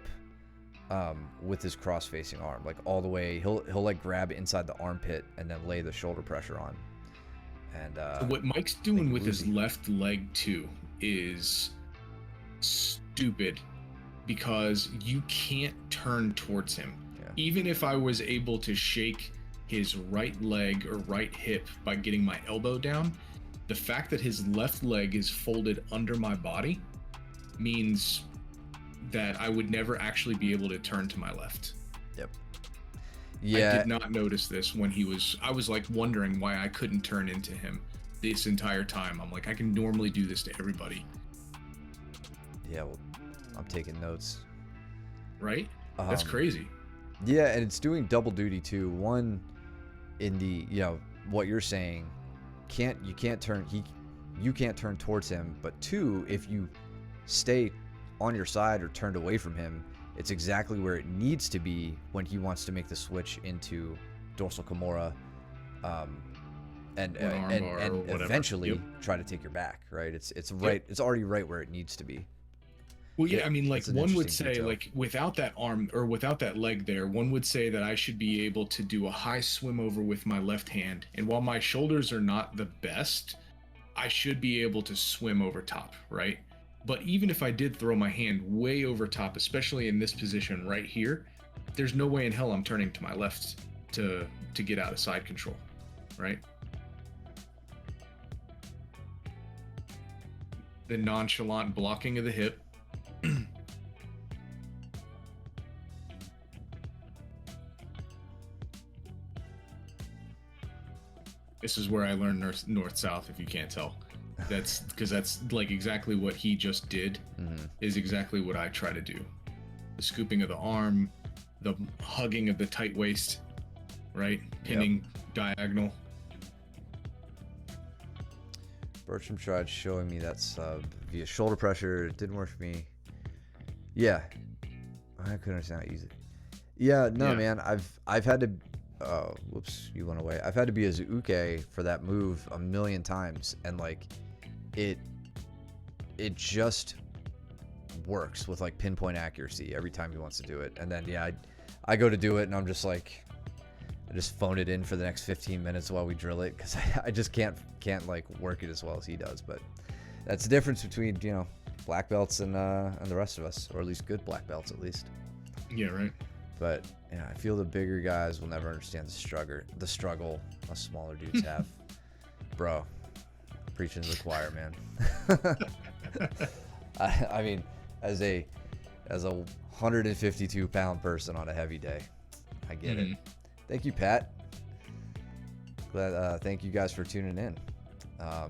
with his cross-facing arm, like all the way. He'll like grab inside the armpit and then lay the shoulder pressure on. And what Mike's doing with his left leg too is stupid because you can't turn towards him. Yeah. Even if I was able to shake his right leg or right hip by getting my elbow down, the fact that his left leg is folded under my body means that I would never actually be able to turn to my left. Yep. Yeah. I did not notice this when I was like wondering why I couldn't turn into him this entire time. I'm like, I can normally do this to everybody. Yeah, well, I'm taking notes. Right? That's crazy. Yeah, and it's doing double duty too. One, in the, what you're saying, you can't turn towards him, but two, if you stay on your side or turned away from him, It's exactly where it needs to be when he wants to make the switch into dorsal Kimura, and whatever. eventually try to take your back. Right? It's right. It's already right where it needs to be. Well, yeah, I mean, like, one would say, detail. like, without that arm or without that leg there, one would say that I should be able to do a high swim over with my left hand. And while my shoulders are not the best, I should be able to swim over top, right? But even if I did throw my hand way over top, especially in this position right here, there's no way in hell I'm turning to my left to get out of side control, right? The nonchalant blocking of the hip. This is where I learned north south, if you can't tell. That's because that's like exactly what he just did. Is exactly what I try to do. The scooping of the arm, the hugging of the tight waist, right? Pinning diagonal. Bertram tried showing me that sub via shoulder pressure. It didn't work for me. Yeah, I couldn't understand how easy. Yeah, no, man. I've had to. Oh, whoops, you went away. I've had to be a uke for that move a million times, and like, it just works with like pinpoint accuracy every time he wants to do it. And then I go to do it, and I'm just like, I just phone it in for the next 15 minutes while we drill it, because I just can't like work it as well as he does. But that's the difference between black belts and the rest of us, or at least good black belts at least. Yeah, right. But yeah, I feel the bigger guys will never understand the struggle us smaller dudes have. Bro, preaching to the choir, man. I mean, as a 152-pound person on a heavy day, I get it. Thank you, Pat. Thank you guys for tuning in.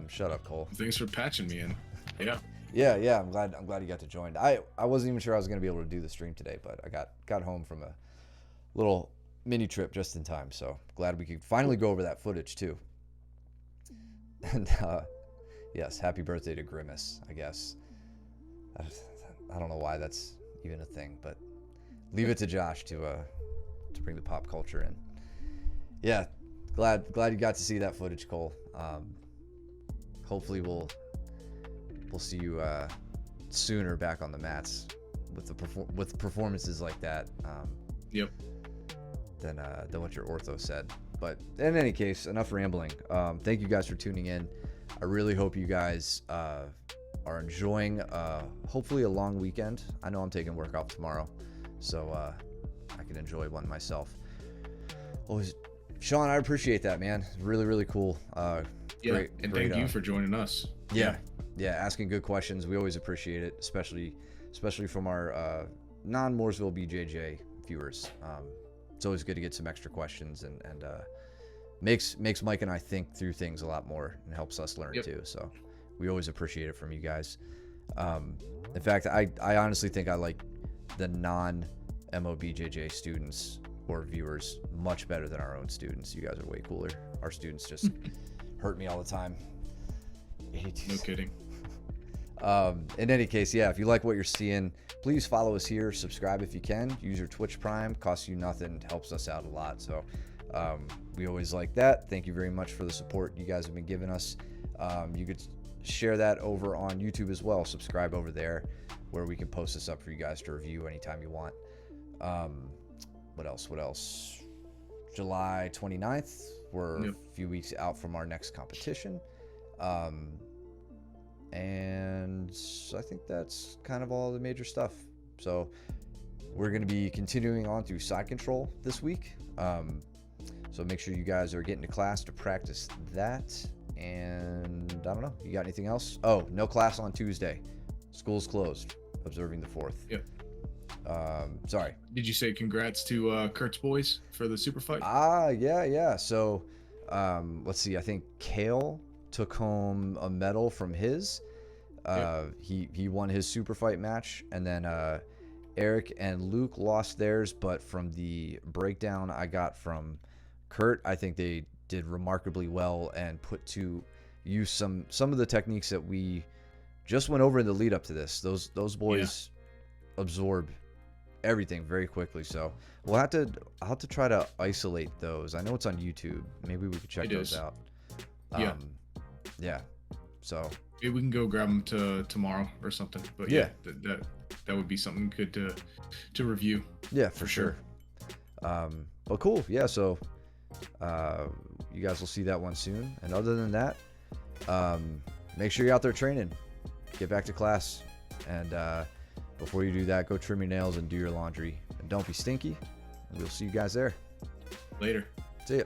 Shut up, Cole. Thanks for patching me in. Yeah. Yeah. I'm glad you got to join. I wasn't even sure I was gonna be able to do the stream today, but I got home from a little mini trip just in time. So glad we could finally go over that footage too. And yes, happy birthday to Grimace. I guess I don't know why that's even a thing, but leave it to Josh to bring the pop culture in. Yeah, glad you got to see that footage, Cole. Hopefully we'll see you sooner back on the mats with performances like that. Than what your ortho said. But in any case, enough rambling. Thank you guys for tuning in. I really hope you guys are enjoying hopefully a long weekend. I know I'm taking work off tomorrow, so I can enjoy one myself. Always, Sean, I appreciate that, man. Really, really cool. Great, thank you for joining us. Yeah, asking good questions. We always appreciate it, especially from our non-Mooresville BJJ viewers. It's always good to get some extra questions, and makes Mike and I think through things a lot more, and helps us learn too. So we always appreciate it from you guys. In fact, I honestly think I like the non-MOBJJ students or viewers much better than our own students. You guys are way cooler. Our students just hurt me all the time. No kidding. In any case, if you like what you're seeing, please follow us here, subscribe if you can, use your Twitch Prime, costs you nothing, helps us out a lot. So we always like that. Thank you very much for the support you guys have been giving us. You could share that over on YouTube as well. Subscribe over there, where we can post this up for you guys to review anytime you want. What else? July 29th, we're a few weeks out from our next competition. And I think that's kind of all the major stuff. So we're going to be continuing on through side control this week. So make sure you guys are getting to class to practice that. And I don't know, you got anything else? Oh, no class on Tuesday. School's closed, observing the 4th. Yep. Sorry. Did you say congrats to Kurt's boys for the super fight? Yeah. So let's see. I think Kale took home a medal from his. He won his super fight match, and then Eric and Luke lost theirs, but from the breakdown I got from Kurt, I think they did remarkably well and put to use some of the techniques that we just went over in the lead up to this. Those boys absorb everything very quickly. So I'll have to try to isolate those. I know it's on YouTube. Maybe we could check those out. Yeah. Yeah. So maybe we can go grab them tomorrow or something. But yeah, that would be something good to review. Yeah, for sure. But cool. Yeah. So you guys will see that one soon. And other than that, make sure you're out there training. Get back to class. And before you do that, go trim your nails and do your laundry. And don't be stinky. And we'll see you guys there. Later. See ya.